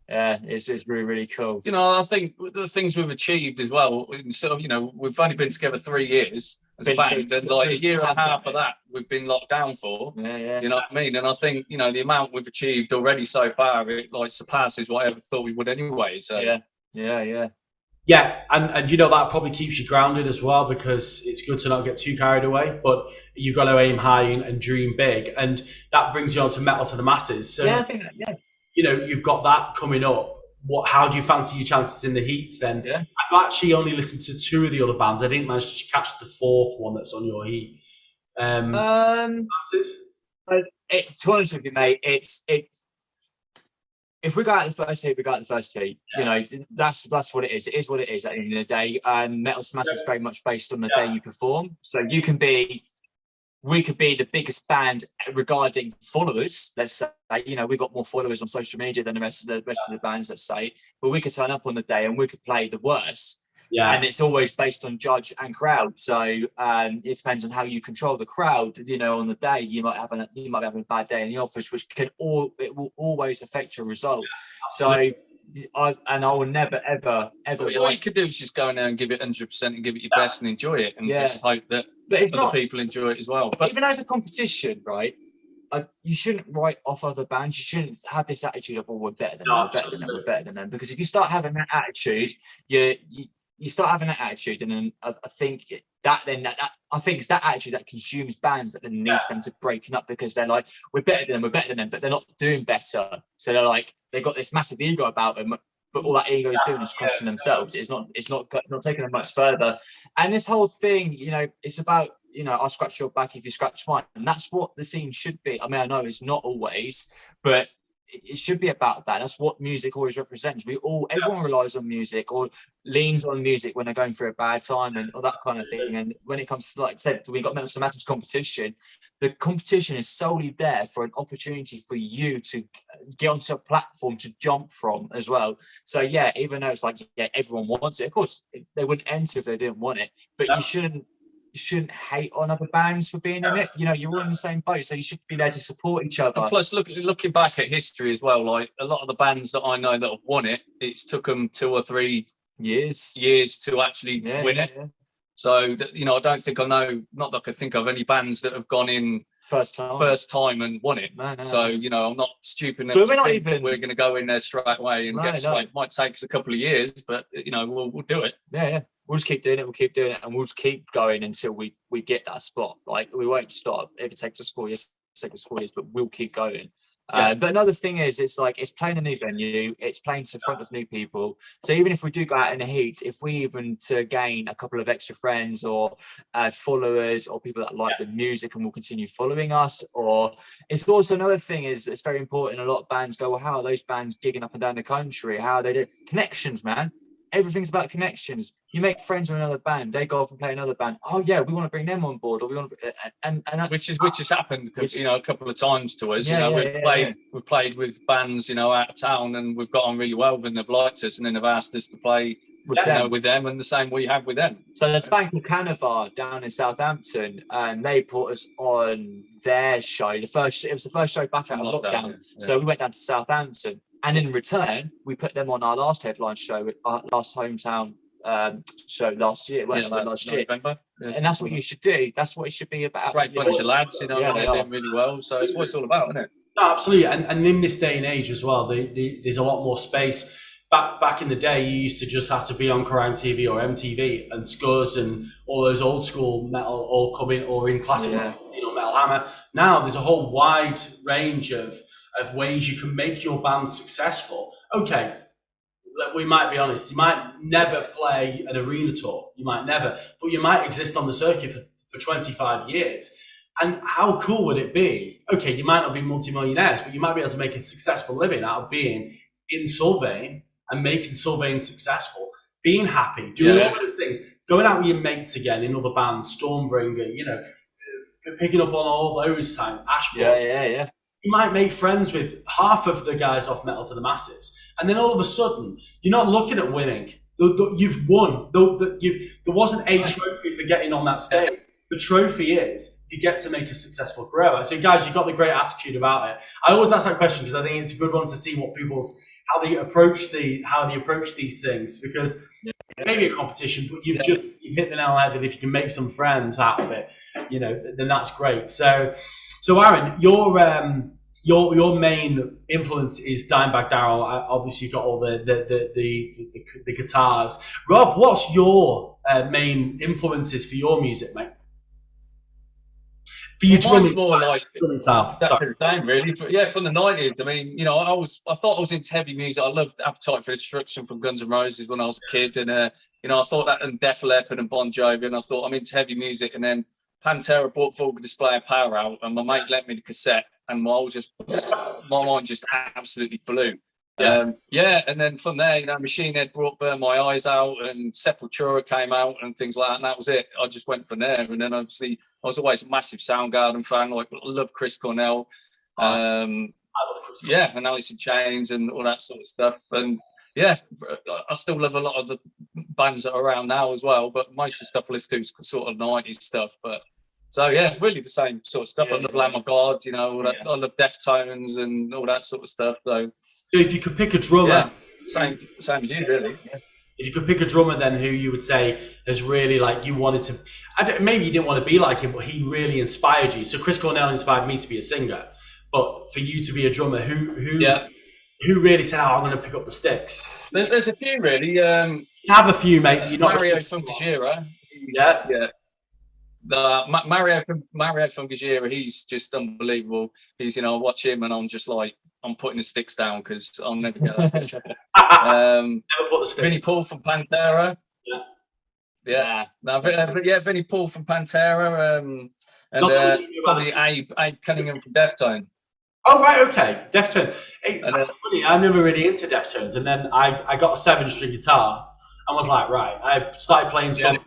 Speaker 3: Yeah, it's really cool.
Speaker 2: You know, I think the things we've achieved as well. So, you know, we've only been together 3 years as a band, and like a year and a half of that we've been locked down for.
Speaker 3: Yeah.
Speaker 2: You know what I mean? And I think, you know, the amount we've achieved already so far, it like surpasses what I ever thought we would anyway. So
Speaker 1: Yeah, and you know, that probably keeps you grounded as well, because it's good to not get too carried away, but you've got to aim high and dream big, and that brings you on to Metal to the Masses. So,
Speaker 3: I think that,
Speaker 1: you know, you've got that coming up. How do you fancy your chances in the heats then?
Speaker 3: Yeah.
Speaker 1: I've actually only listened to 2 of the other bands. I didn't manage to catch the 4th one that's on your heat. Chances?
Speaker 3: To be honest with you, mate, it's if we go out the first heat, we go out the first heat. Yeah. You know, that's what it is. It is what it is at the end of the day. Metal to Mass is very much based on the day you perform. So we could be the biggest band regarding followers. Let's say, you know, we've got more followers on social media than the rest of the bands. Let's say, but we could turn up on the day and we could play the worst. Yeah. And it's always based on judge and crowd. So it depends on how you control the crowd. You know, on the day you might have a bad day in the office, which it will always affect your result. So I will never ever.
Speaker 2: What you could do is just go in there and give it 100% and give it your best and enjoy it, and just hope that other people enjoy it as well. But
Speaker 3: even as a competition, right? You shouldn't write off other bands. You shouldn't have this attitude of, "Oh, we're better than them, we're better than them, we're better than them." Because if you start having that attitude, you start having that attitude, and then I think it's that attitude that consumes bands, that then leads them to breaking up, because they're like, we're better than them, but they're not doing better. So they're like, they've got this massive ego about them, but all that ego is doing is crushing themselves. It's not taking them much further. And this whole thing, you know, it's about, you know, I'll scratch your back if you scratch mine, and that's what the scene should be. I mean, I know it's not always, but it should be about that. That's what music always represents. Everyone relies on music or leans on music when they're going through a bad time and all that kind of thing. And when it comes to, like I said, we got Metal to Masses competition. The competition is solely there for an opportunity for you to get onto a platform to jump from as well. So yeah, even though it's like, yeah, everyone wants it. Of course, they wouldn't enter if they didn't want it. But you shouldn't hate on other bands for being in it. You know, you're all in the same boat, so you should be there to support each other.
Speaker 2: And plus, looking back at history as well, like a lot of the bands that I know that have won it, it's took them 2 or 3 years to actually win it. Yeah. So, you know, I don't think I know, not that I can think of any bands that have gone in first time and won it. No. So, you know, I'm not stupid enough to think we're going to go in there straight away and get straight. It might take us a couple of years, but, you know, we'll do it.
Speaker 3: Yeah. We'll just keep doing it, and we'll just keep going until we get that spot. Like, we won't stop. If it takes us 4 years, but we'll keep going. But another thing is, it's like, it's playing a new venue, it's playing to front of new people. So even if we do go out in the heat, if we even to gain a couple of extra friends or followers or people that like the music and will continue following us, or it's also another thing is, it's very important. A lot of bands go, well, how are those bands gigging up and down the country? How are they do connections, man? Everything's about connections. You make friends with another band, they go off and play another band. Oh yeah, we want to bring them on board, or we want to, and
Speaker 2: which has happened, you know, a couple of times to us. We've played with bands, you know, out of town, and we've got on really well with them. They've liked us, and then they've asked us to play with them, and the same we have with them.
Speaker 3: So there's a band called Canavar down in Southampton, and they brought us on their show. It was the first show back out of lockdown. So we went down to Southampton. And in return, we put them on our last headline show, our last hometown show last year. Last year.
Speaker 2: November.
Speaker 3: Yes. And that's what you should do. That's what it should be about.
Speaker 2: Great bunch of lads, you know, they're doing really well. So it's what it's all about, isn't it?
Speaker 1: No, absolutely. And in this day and age as well, there's a lot more space. Back in the day, you used to just have to be on Kerrang TV or MTV, and Scuzz and all those old school metal all coming, or in classic, you know, Metal Hammer. Now there's a whole wide range of ways you can make your band successful. Okay, we might be honest, you might never play an arena tour, but you might exist on the circuit for 25 years. And how cool would it be? Okay, you might not be multimillionaires, but you might be able to make a successful living out of being in Sulvain and making Sulvain successful, being happy, doing all those things, going out with your mates again in other bands, Stormbringer, you know, picking up on all those times, Ashbourne.
Speaker 3: Yeah.
Speaker 1: You might make friends with half of the guys off Metal to the Masses, and then all of a sudden, you're not looking at winning. You've won. There wasn't a trophy for getting on that stage. The trophy is you get to make a successful career. So, guys, you've got the great attitude about it. I always ask that question because I think it's a good one to see what how they approach these things, because it may be a competition, but you've hit the nail on the head that if you can make some friends out of it, you know, then that's great. So Aaron, your main influence is Dimebag Darrell. Obviously, you've got all the guitars. Rob, what's your main influences for your music, mate? For you,
Speaker 2: mine's more like
Speaker 1: style.
Speaker 2: Exactly the same, really. But yeah, from the 90s. I mean, you know, I thought I was into heavy music. I loved Appetite for Destruction from Guns N' Roses when I was a kid, and you know, I thought that, and Def Leppard and Bon Jovi, and I thought I'm into heavy music. And then Pantera brought Vulgar Display of Power out, and my mate lent me the cassette, and my mind just absolutely blew. And then from there, you know, Machine Head brought Burn My Eyes out, and Sepultura came out and things like that, and that was it. I just went from there. And then obviously I was always a massive Soundgarden fan. Like, I love Chris Cornell.
Speaker 1: I love Chris Cornell.
Speaker 2: Yeah, and Alice in Chains and all that sort of stuff. And yeah, I still love a lot of the bands that are around now as well, but most of the stuff I listen to is sort of 90s stuff. But so yeah, really the same sort of stuff. I love Lamb of God, you know, all that. I love Deftones and all that sort of stuff. So
Speaker 1: if you could pick a drummer,
Speaker 2: same as you, really. Yeah.
Speaker 1: If you could pick a drummer, then who you would say has really, like, you wanted to, maybe you didn't want to be like him, but he really inspired you. So Chris Cornell inspired me to be a singer, but for you to be a drummer, who really said, "Oh, I'm going to pick up the sticks"?
Speaker 2: There's a few, really.
Speaker 1: Have a few, mate. You're not
Speaker 2: Mario Funkajira.
Speaker 1: Yeah.
Speaker 2: Mario Funkajira, he's just unbelievable. He's, you know, I watch him and I'm just like, I'm putting the sticks down because I'll never get up.
Speaker 1: Never put the sticks.
Speaker 2: Vinnie Paul from Pantera. Vinnie Paul from Pantera. And probably Abe Cunningham from Deftones.
Speaker 1: Oh, right, okay. Deftones. Hey, that's funny. I'm never really into Deftones. And then I got a 7-string guitar and was like, right, I started playing some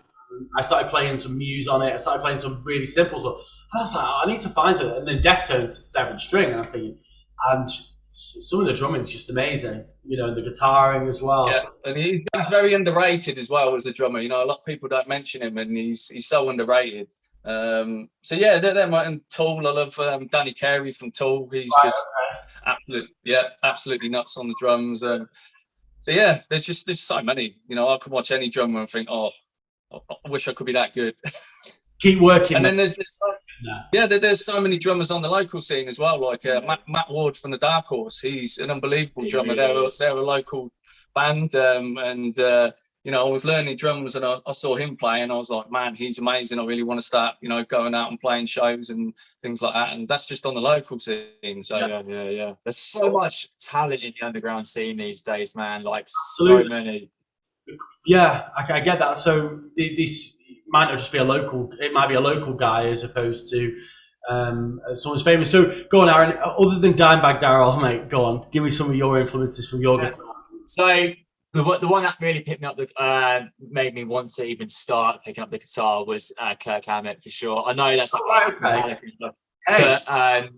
Speaker 1: Muse on it. I started playing some really simple stuff. And I was like, I need to find something. And then Deftones is 7-string. And I'm thinking, and some of the drumming's just amazing, you know, and the guitaring as well.
Speaker 2: Yeah, and he's very underrated as well as a drummer. You know, a lot of people don't mention him, and he's so underrated. So yeah, they're my, and Tool. I love Danny Carey from Tool. He's absolutely nuts on the drums. So yeah, there's so many. You know, I could watch any drummer and think, oh, I wish I could be that good.
Speaker 1: Keep working.
Speaker 2: And then there's so many drummers on the local scene as well, like Matt Ward from the Dark Horse. He's an unbelievable drummer. They're a local band, and you know, I was learning drums, and I saw him play, and I was like, man, he's amazing. I really want to start, you know, going out and playing shows and things like that. And that's just on the local scene. So
Speaker 3: yeah. There's so much talent in the underground scene these days, man. Like, so many.
Speaker 1: Yeah, I get that. So this might not just be a local; it might be a local guy as opposed to someone's famous. So go on, Aaron. Other than Dimebag Darrell, mate, go on. Give me some of your influences from your guitar.
Speaker 3: So the one that really picked me up, made me want to even start picking up the guitar was Kirk Hammett, for sure. I know that's like Metallica and stuff, but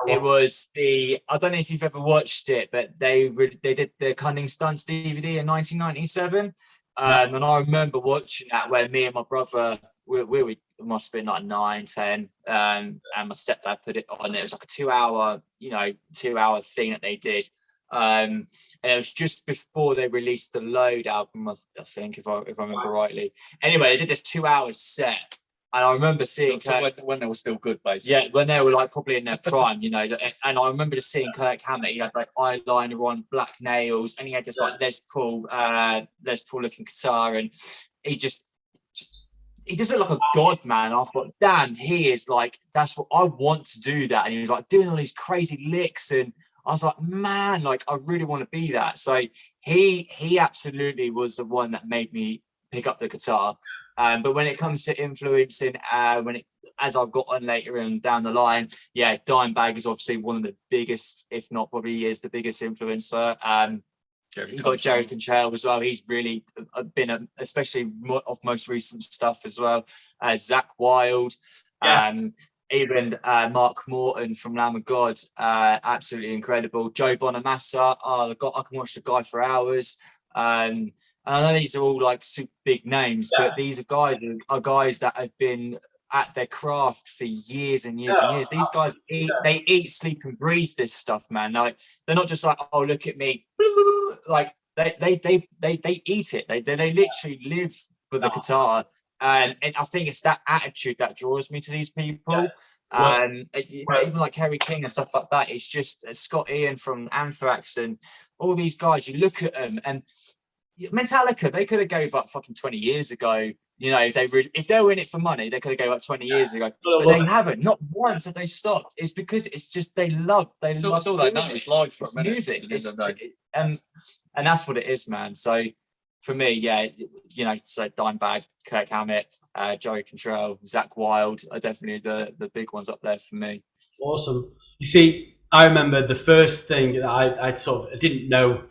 Speaker 3: it was I don't know if you've ever watched it, but they did the Cunning Stunts DVD in 1997. And I remember watching that when me and my brother, we must have been like 9, 10, and my stepdad put it on. It was like a 2-hour thing that they did. And it was just before they released the Load album, I think, if I remember rightly. Anyway, they did this 2-hour set. And I remember seeing
Speaker 2: when they were still good, basically.
Speaker 3: Yeah, when they were like probably in their prime, you know. And I remember just seeing Kirk Hammett. He had like eyeliner on, black nails, and he had this like Les Paul looking guitar, and he just looked like a god, man. I thought, damn, he is like, that's what I want to do. That, and he was like doing all these crazy licks, and I was like, man, like I really want to be that. So he absolutely was the one that made me pick up the guitar. But when it comes to influencing, as I've got on later and down the line, yeah, Dimebag is obviously one of the biggest, if not probably is the biggest influencer. You've got Jerry Contrell as well. He's really been, especially of most recent stuff as well. Zach Wilde, even Mark Morton from Lamb of God, absolutely incredible. Joe Bonamassa, I can watch the guy for hours. And I know these are all like super big names, but these are guys that have been at their craft for years and years and years. These guys eat, sleep, and breathe this stuff, man. Like, they're not just like, oh, look at me. Like, they eat it. They literally live for the guitar. And I think it's that attitude that draws me to these people. Even like Kerry King and stuff like that. It's just Scott Ian from Anthrax and all these guys. You look at them, and Metallica, they could have gave up fucking 20 years ago. You know, if they were in it for money, they could have gave up 20 years ago. But they haven't. Not once have they stopped. It's because it's just they love. That's all they know. It's live for music. And that's what it is, man. So for me, yeah, you know, so Dimebag, Kirk Hammett, Joey Contrell, Zach Wilde are definitely the big ones up there for me.
Speaker 1: Awesome. You see, I remember the first thing that I didn't know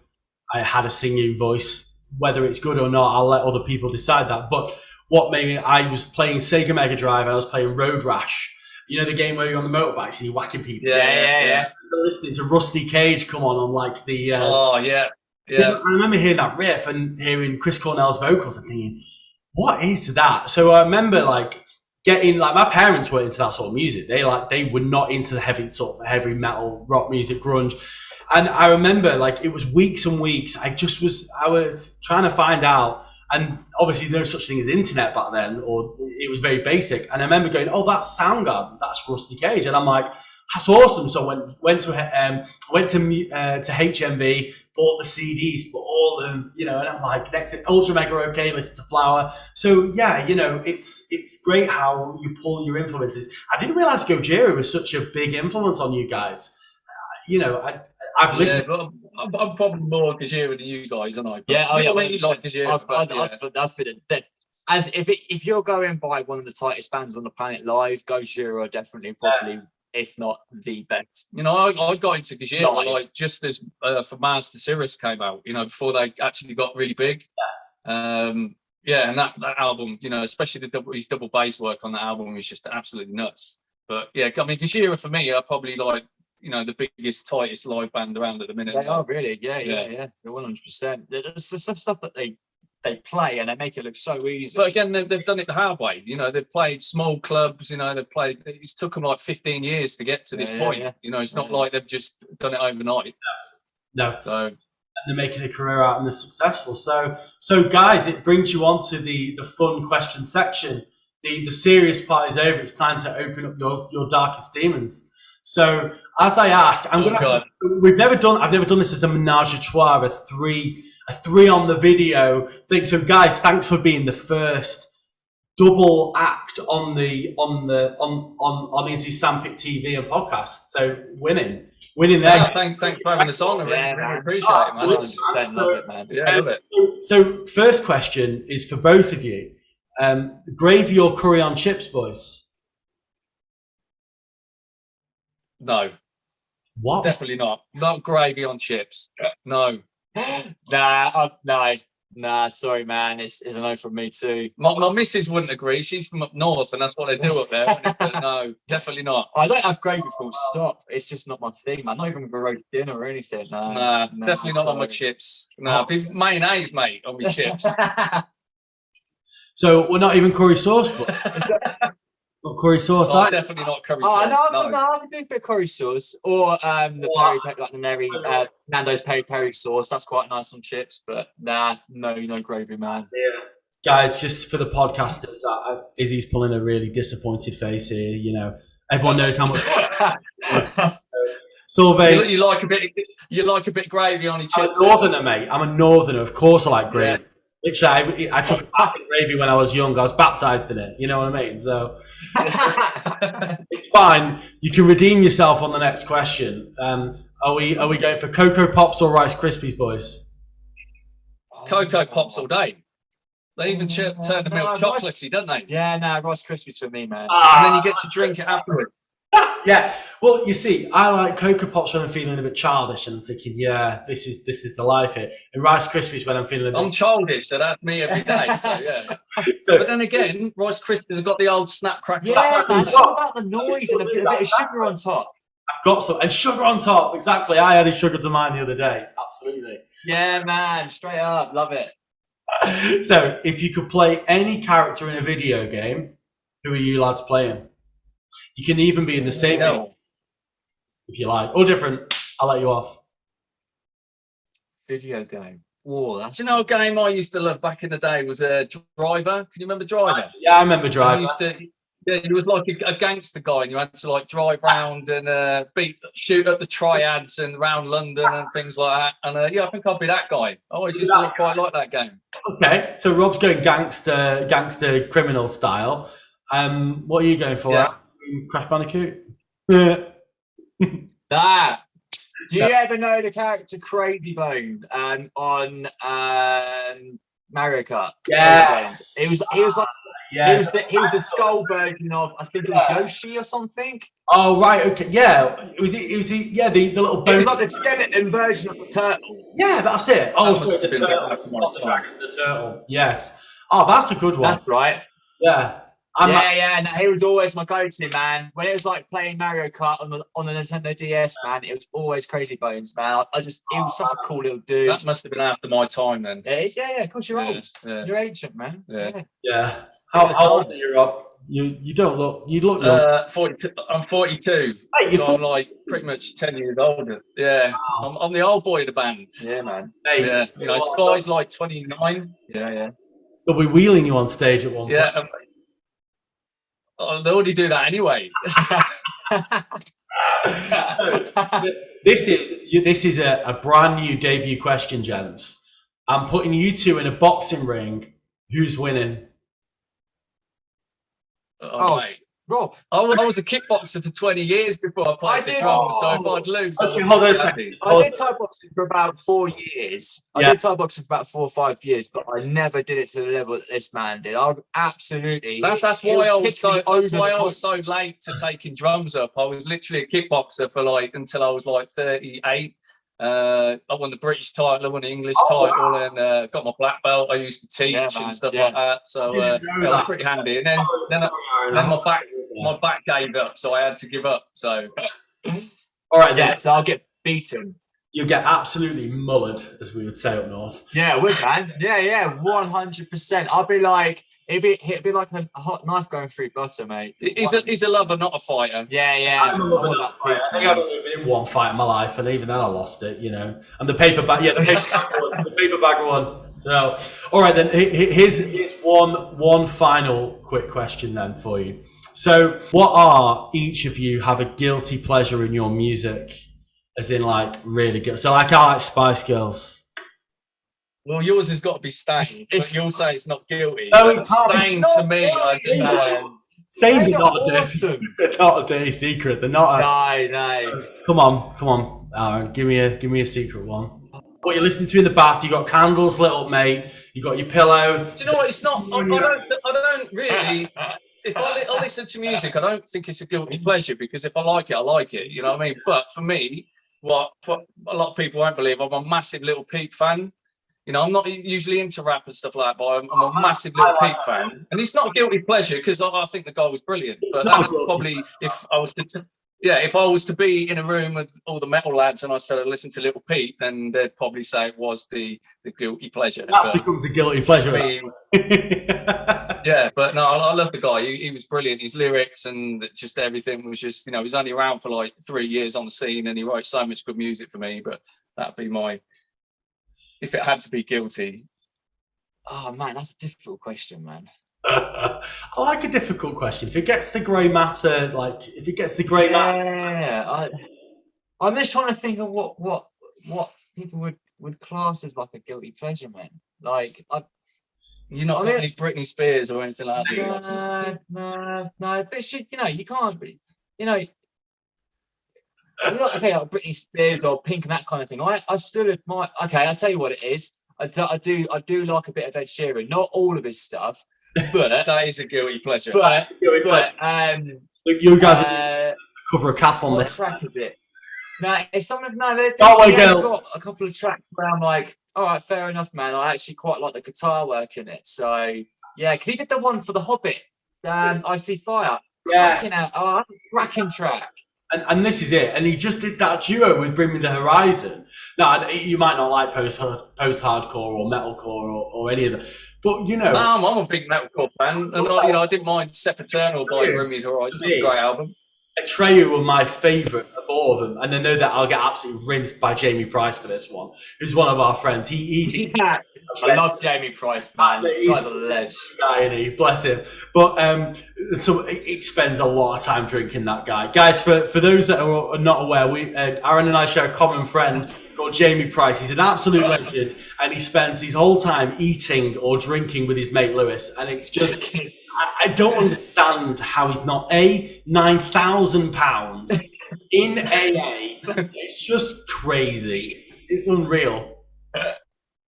Speaker 1: I had a singing voice. Whether it's good or not, I'll let other people decide that. But what made me, I was playing Sega Mega Drive and I was playing Road Rash. You know the game where you're on the motorbikes and you're whacking people?
Speaker 3: Yeah.
Speaker 1: Listening to Rusty Cage come on like the...
Speaker 2: Yeah.
Speaker 1: I remember hearing that riff and hearing Chris Cornell's vocals and thinking, what is that? So I remember like getting, like, my parents weren't into that sort of music. They were not into the heavy metal, rock music, grunge. And I remember, like, it was weeks and weeks. I was trying to find out, and obviously no such thing as internet back then, or it was very basic. And I remember going, "Oh, that's Soundgarden, that's Rusty Cage," and I'm like, "That's awesome!" So I went to HMV, bought the CDs, bought all of them, you know, and I'm like, next to Ultra Mega OK, listen to Flower. So yeah, you know, it's great how you pull your influences. I didn't realize Gojira was such a big influence on you guys. You know, I've listened.
Speaker 2: Yeah, I'm probably more Gojira than you guys, aren't I?
Speaker 3: When
Speaker 2: you like Gojira,
Speaker 3: I feel that as if you're going by one of the tightest bands on the planet live, Gojira are definitely probably, if not the best.
Speaker 2: You know, I got into Gojira like just as for Mars to Cirrus came out. You know, before they actually got really big. And that album, you know, especially his double bass work on that album was just absolutely nuts. But yeah, I mean, Gojira for me are probably like, you know, the biggest, tightest live band around at the minute.
Speaker 3: They are really, yeah. They're 100%. There's some stuff that they play and they make it look so easy.
Speaker 2: But again, they've done it the hard way. You know, they've played small clubs. You know, it's took them like 15 years to get to this point. Yeah. You know, it's not like they've just done it overnight.
Speaker 1: No.
Speaker 2: So,
Speaker 1: and they're making a career out and they're successful. So guys, it brings you on to the fun question section. The serious part is over. It's time to open up your darkest demons. So as I ask, I've never done this as a menage a trois, a three on the video thing. So guys, thanks for being the first double act on Izzy Sandpit TV and podcast. So winning there.
Speaker 2: Thanks for having us on. I really appreciate it, man. Love it, man. Yeah, love it.
Speaker 1: So first question is for both of you. Gravy or curry on chips, boys?
Speaker 2: No.
Speaker 1: What?
Speaker 2: Definitely not. Not gravy on chips. No.
Speaker 3: Nah, sorry, man. It's a no from me too.
Speaker 2: My missus wouldn't agree. She's from up north, and that's what they do up there. But no, definitely not.
Speaker 3: I don't have gravy full stop. It's just not my thing, man. Not even with a roast dinner or anything.
Speaker 2: Nah, definitely not on my chips. No, mayonnaise, mate, on my chips.
Speaker 1: So we're not even curry sauce, but not curry sauce.
Speaker 2: Definitely not curry sauce.
Speaker 3: No, I can do a bit of curry sauce or the Nando's peri sauce. That's quite nice on chips, but no gravy, man.
Speaker 1: Yeah. Guys, just for the podcasters, Izzy's pulling a really disappointed face here. You know, everyone knows how much.
Speaker 2: Sulvain, you like a bit gravy on your chips.
Speaker 1: I'm a northerner, mate. I'm a northerner. Of course, I like gravy. Yeah. Literally, I took a bath in gravy when I was young. I was baptised in it. You know what I mean? So it's fine. You can redeem yourself on the next question. Are we going for Cocoa Pops or Rice Krispies, boys?
Speaker 2: Cocoa Pops all day. They even turn the milk chocolatey, don't they?
Speaker 3: Yeah, no, Rice Krispies for me, man.
Speaker 2: And then you get to drink it afterwards.
Speaker 1: Yeah, well, you see, I like Cocoa Pops when I'm feeling a bit childish and thinking, yeah, this is the life here. And Rice Krispies when I'm feeling a bit...
Speaker 2: I'm childish, so that's me every day. So yeah. But then again, Rice Krispies have got the old snap crackle.
Speaker 3: Yeah, man, it's all about the noise and a bit of sugar on top.
Speaker 1: I've got some, and sugar on top. Exactly, I added sugar to mine the other day. Absolutely.
Speaker 3: Yeah, man, straight up, love it.
Speaker 1: So, if you could play any character in a video game, who are you lads playing? You can even be in the same game, if you like, or different. I'll let you off.
Speaker 3: Video game. Whoa,
Speaker 2: Do you know a game I used to love back in the day was Driver? Can you remember Driver?
Speaker 1: Yeah, I remember Driver.
Speaker 2: He was like a gangster guy, and you had to like drive round and shoot at the triads and round London and things like that. And yeah, I think I'll be that guy. I always used to quite like that game.
Speaker 1: Okay, so Rob's going gangster criminal style. What are you going for?
Speaker 2: Yeah.
Speaker 1: Crash Bandicoot?
Speaker 3: Nah. Do you ever know the character Crazy Bone on Mario Kart?
Speaker 1: Yes.
Speaker 3: He was like he was a skull version of, I think it was Yoshi or something.
Speaker 1: Oh right, okay, yeah. It was yeah, the little bone.
Speaker 3: It was like the skeleton version of the turtle.
Speaker 1: Yeah, that's it. Oh,
Speaker 2: so
Speaker 1: the turtle, not the dragon, the turtle. Yes. Oh, that's a good one.
Speaker 3: That's right.
Speaker 1: Yeah.
Speaker 3: No, he was always my go-to, man. When it was like playing Mario Kart on the Nintendo DS, man, it was always Crazy Bones, man. He was such a cool little dude.
Speaker 2: That must have been after my time then.
Speaker 3: Yeah, of course you're old.
Speaker 2: Yeah.
Speaker 3: You're ancient, man.
Speaker 1: Yeah. How old are you, Rob? You don't look. You look young.
Speaker 2: 42. I'm 42.
Speaker 1: Hey,
Speaker 2: so I'm like pretty much 10 years older. Yeah. Wow. I'm the old boy of the band.
Speaker 3: Yeah, man.
Speaker 1: Hey,
Speaker 2: yeah. You know, Sky's like 29. Yeah.
Speaker 1: They'll be wheeling you on stage at one point.
Speaker 2: Yeah. They already do that anyway.
Speaker 1: This is a brand new debut question, gents. I'm putting you two in a boxing ring. Who's winning?
Speaker 3: Oh, Rob.
Speaker 2: I was a kickboxer for 20 years before I played the drums, so if I'd lose,
Speaker 1: okay, hold on a second.
Speaker 3: I did Thai boxing for about 4 years. I did Thai boxing for about 4 or 5 years, but I never did it to the level that this man did. I absolutely.
Speaker 2: That's why I was so late to taking drums up. I was literally a kickboxer for until I was 38. I won the British title, I won the English title, and got my black belt. I used to teach and stuff like that. So it was pretty handy. And then my back gave up, so I had to give up. So
Speaker 1: all right, then.
Speaker 3: So I'll get beaten.
Speaker 1: You get absolutely mullered, as we would say up north.
Speaker 3: Yeah, we can. Yeah, 100%. I'll be like, it'd be like a hot knife going through butter, mate.
Speaker 2: He's a lover, not a fighter.
Speaker 3: Yeah.
Speaker 1: I'm a lover, not a fighter. I think I've only been in one fight in my life, and even then I lost it, you know. And the paper bag, the paper bag one. So, all right then. Here's one final quick question then for you. So, what are each of you have a guilty pleasure in your music? As in, really good. So, I like Spice Girls.
Speaker 2: Well, yours has got to be Stained, but you'll say it's not guilty.
Speaker 1: No, it's
Speaker 2: Stained to me. I just
Speaker 1: Stained are not a dirty secret. They're not.
Speaker 3: No.
Speaker 1: Come on, Aaron. Give me a secret one. What you're listening to in the bath? You got candles lit up, mate. You got your pillow.
Speaker 2: Do you know what? It's not. I don't really. If I listen to music, I don't think it's a guilty pleasure because if I like it, I like it. You know what I mean? But for me, what a lot of people won't believe, I'm a massive Little Peep fan. You know, I'm not usually into rap and stuff like that, but I'm a massive Little Peep fan. And it's not a guilty pleasure because I think the guy was brilliant. But that's probably if I was to be in a room with all the metal lads and I started listening to Little Peep, then they'd probably say it was the guilty pleasure.
Speaker 1: That becomes a guilty pleasure.
Speaker 2: Yeah, but no, I love the guy. He was brilliant. His lyrics and just everything was just, he's only around for 3 years on the scene and he writes so much good music for me. But that'd be if it had to be guilty.
Speaker 3: Oh man, that's a difficult question, man.
Speaker 1: I like a difficult question. If it gets the grey matter,
Speaker 3: matter. I'm just trying to think of what people would class as a guilty pleasure, man.
Speaker 2: You're not got any Britney Spears or anything like that.
Speaker 3: No. But you can't. Okay, like Britney Spears or Pink and that kind of thing. I still admire. Okay, I'll tell you what it is. I do like a bit of Ed Sheeran. Not all of his stuff, but
Speaker 2: That is a guilty pleasure.
Speaker 3: but
Speaker 1: Look, you guys are cover a castle on
Speaker 3: what
Speaker 1: this.
Speaker 3: track is it? No, it's something. No, he
Speaker 1: my
Speaker 3: has
Speaker 1: girl.
Speaker 3: got a couple of tracks where I'm like, all right, fair enough, man. I actually quite like the guitar work in it. So yeah, because he did the one for The Hobbit, I See Fire.
Speaker 1: Yes.
Speaker 3: Cracking track.
Speaker 1: And this is it. And he just did that duo with Bring Me the Horizon. Now, you might not like post-hardcore or metalcore or any of them. But, you know...
Speaker 2: I'm a big metalcore fan. And, I didn't mind Sepaternal by Bring Me the Horizon. It's a great album.
Speaker 1: Atreyu were my favourite of all of them. And I know that I'll get absolutely rinsed by Jamie Price for this one, who's one of our friends.
Speaker 3: I love Jamie Price, man. He's a legend.
Speaker 1: Guy, bless him. But so he spends a lot of time drinking, that guy. Guys, for those that are not aware, Aaron and I share a common friend called Jamie Price. He's an absolute legend, and he spends his whole time eating or drinking with his mate Lewis. And it's just, I don't understand how he's not £9,000 in AA. It's just crazy. It's unreal.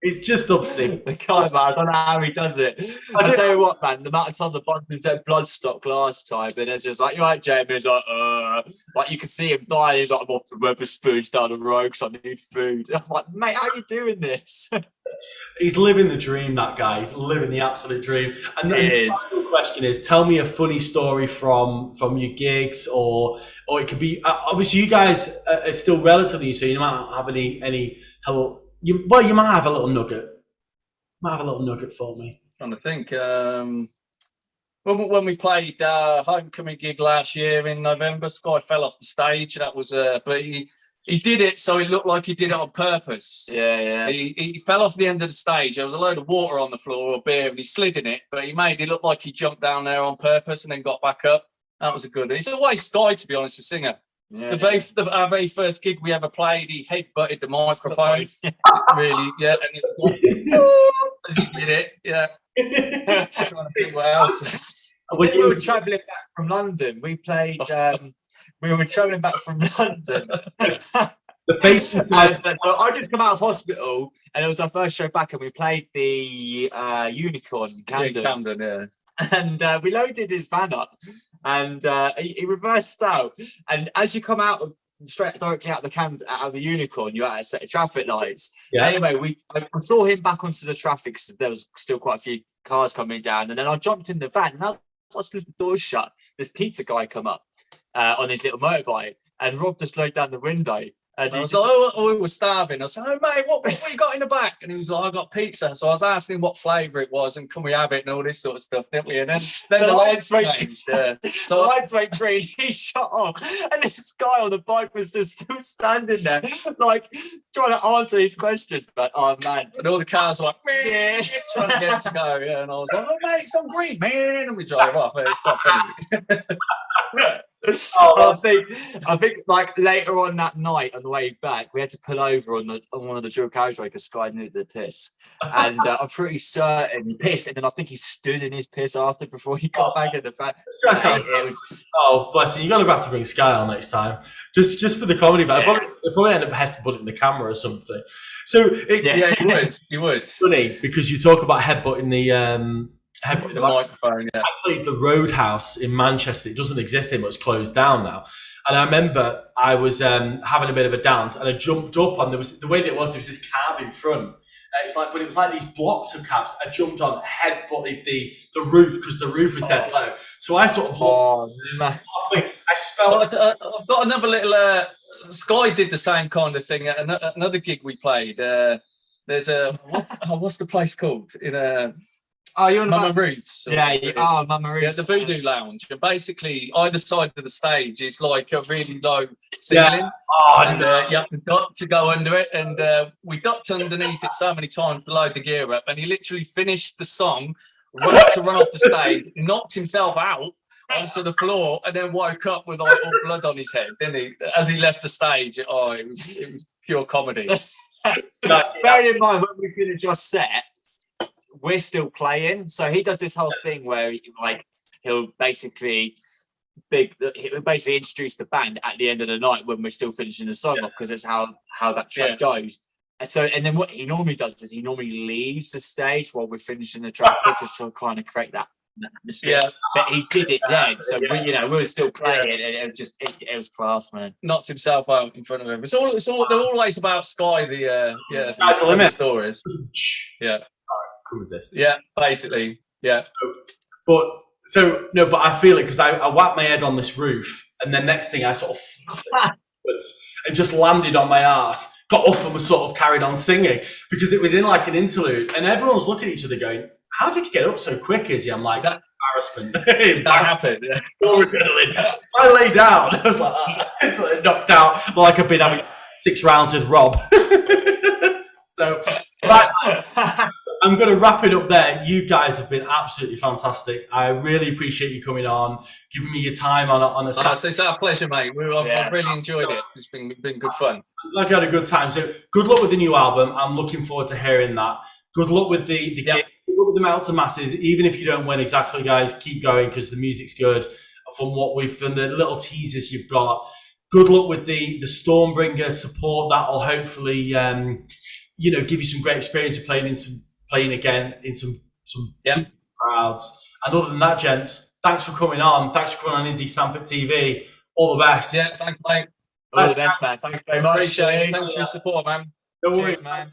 Speaker 1: It's just obscene.
Speaker 3: The guy, man, I don't know how he does it. I tell you what, man, the amount of times I bumped into Bloodstock last time, and it's just like, you're right, Jamie. He's like you can see him dying. He's like, I'm off to Wetherspoons down the road because I need food. I'm like, mate, how are you doing this?
Speaker 1: He's living the dream, that guy. He's living the absolute dream. And the final question is, tell me a funny story from your gigs, or it could be, obviously you guys are still relatively new, so you might not have any help. You might have a little nugget. For me.
Speaker 2: I'm trying to think. When we played Homecoming gig last year in November, Sky fell off the stage. That was, but he did it so it looked like he did it on purpose.
Speaker 3: Yeah.
Speaker 2: He fell off the end of the stage. There was a load of water on the floor or beer, and he slid in it. But he made it look like he jumped down there on purpose and then got back up. That was a good. It's always Sky, to be honest, a singer. Yeah, our very first gig we ever played, he headbutted the microphone. Really, yeah. And he did it, yeah. I'm trying to think what else.
Speaker 3: When we were travelling back from London, we played. We were travelling back from London.
Speaker 1: The face.
Speaker 3: So I just come out of hospital, and it was our first show back, and we played the Unicorn Camden.
Speaker 2: Yeah.
Speaker 3: And we loaded his van up, and he reversed out. And as you come out of directly out of the Unicorn, you're at a set of traffic lights. Yeah. Anyway, I saw him back onto the traffic because there was still quite a few cars coming down, and then I jumped in the van, and as I stood the doors shut, this pizza guy come up on his little motorbike, and Rob just lowered down the window. And
Speaker 2: I was like, we were starving. I was like, mate, what you got in the back? And he was like, I got pizza. So I was asking him what flavour it was and can we have it and all this sort of stuff, didn't we? And then the lights changed. Yeah.
Speaker 3: So the lights went green, he shut off. And this guy on the bike was just still standing there, like, trying to answer his questions. But, oh, man.
Speaker 2: And all the cars were like, man, trying to get it to go. Yeah. And I was like, oh, mate, it's on green, man. And we drove off. It was quite funny.
Speaker 3: I think like later on that night on the way back, we had to pull over on one of the dual carriageway because Sky knew the piss, and I'm pretty certain he pissed, and then I think he stood in his piss after before he got back in the van.
Speaker 1: Oh, bless you! You got to have to bring Sky on next time, just for the comedy. But yeah. I'll probably end up headbutting the camera or something. So
Speaker 2: you would.
Speaker 1: Funny because you talk about headbutting the
Speaker 2: microphone. Yeah.
Speaker 1: I played the Roadhouse in Manchester. It doesn't exist anymore. It's closed down now. And I remember I was having a bit of a dance, and I jumped up on. There was this cab in front. It was like these blocks of cabs. I jumped on, headbutted the roof because the roof was dead low. So I sort of looked. I spelled.
Speaker 2: I've got another little. Sky did the same kind of thing at another gig we played. There's what's the place called in
Speaker 3: you're on
Speaker 2: Mama Ruth's.
Speaker 3: Mama Ruth's.
Speaker 2: Yeah, the Voodoo Lounge. And basically, either side of the stage is like a really low ceiling.
Speaker 1: Yeah.
Speaker 2: You have to duck to go under it. And we ducked underneath it so many times to load the gear up. And he literally finished the song, run off the stage, knocked himself out onto the floor, and then woke up with all blood on his head, didn't he? As he left the stage, it was pure comedy.
Speaker 3: Bearing in mind, when we finish your set, we're still playing, so he does this whole thing where he'll basically introduce the band at the end of the night when we're still finishing the song off, because it's how that track goes. And then what he normally does is he normally leaves the stage while we're finishing the track, just to kind of create that atmosphere.
Speaker 2: Yeah.
Speaker 3: But he did it then, so we were still playing, and it was just it was class, man.
Speaker 2: Knocked himself out in front of him. They're always about Sky.
Speaker 1: Sky's the limit.
Speaker 2: Stories. Yeah.
Speaker 1: Couldn't resist.
Speaker 2: Yeah, basically. Yeah.
Speaker 1: But I feel it because I whacked my head on this roof, and then next thing I sort of and just landed on my ass, got up and was sort of carried on singing because it was in like an interlude, and everyone was looking at each other going, "How did you get up so quick, Izzy?" I'm like, embarrassment.
Speaker 2: That happened. Yeah.
Speaker 1: All adrenaline. I lay down. I was like, knocked out like I've been having 6 rounds with Rob. So, right, I'm going to wrap it up there. You guys have been absolutely fantastic. I really appreciate you coming on, giving me your time on a Saturday.
Speaker 2: It's our pleasure, mate. I've really enjoyed it. It's been good fun.
Speaker 1: I'm glad you had a good time. So good luck with the new album. I'm looking forward to hearing that. Good luck with the game. Good luck with the Mountain Masses. Even if you don't win exactly, guys, keep going because the music's good. From the little teasers you've got. Good luck with the Stormbringer support. That'll hopefully give you some great experience of playing again in some deep crowds. And other than that, gents, thanks for coming on. Thanks for coming on Izzy Sampit TV. All the best.
Speaker 2: Yeah, thanks, mate.
Speaker 3: All the best, man. Thanks very much.
Speaker 2: Appreciate it. Thanks for your support, man.
Speaker 1: No worries,
Speaker 2: man.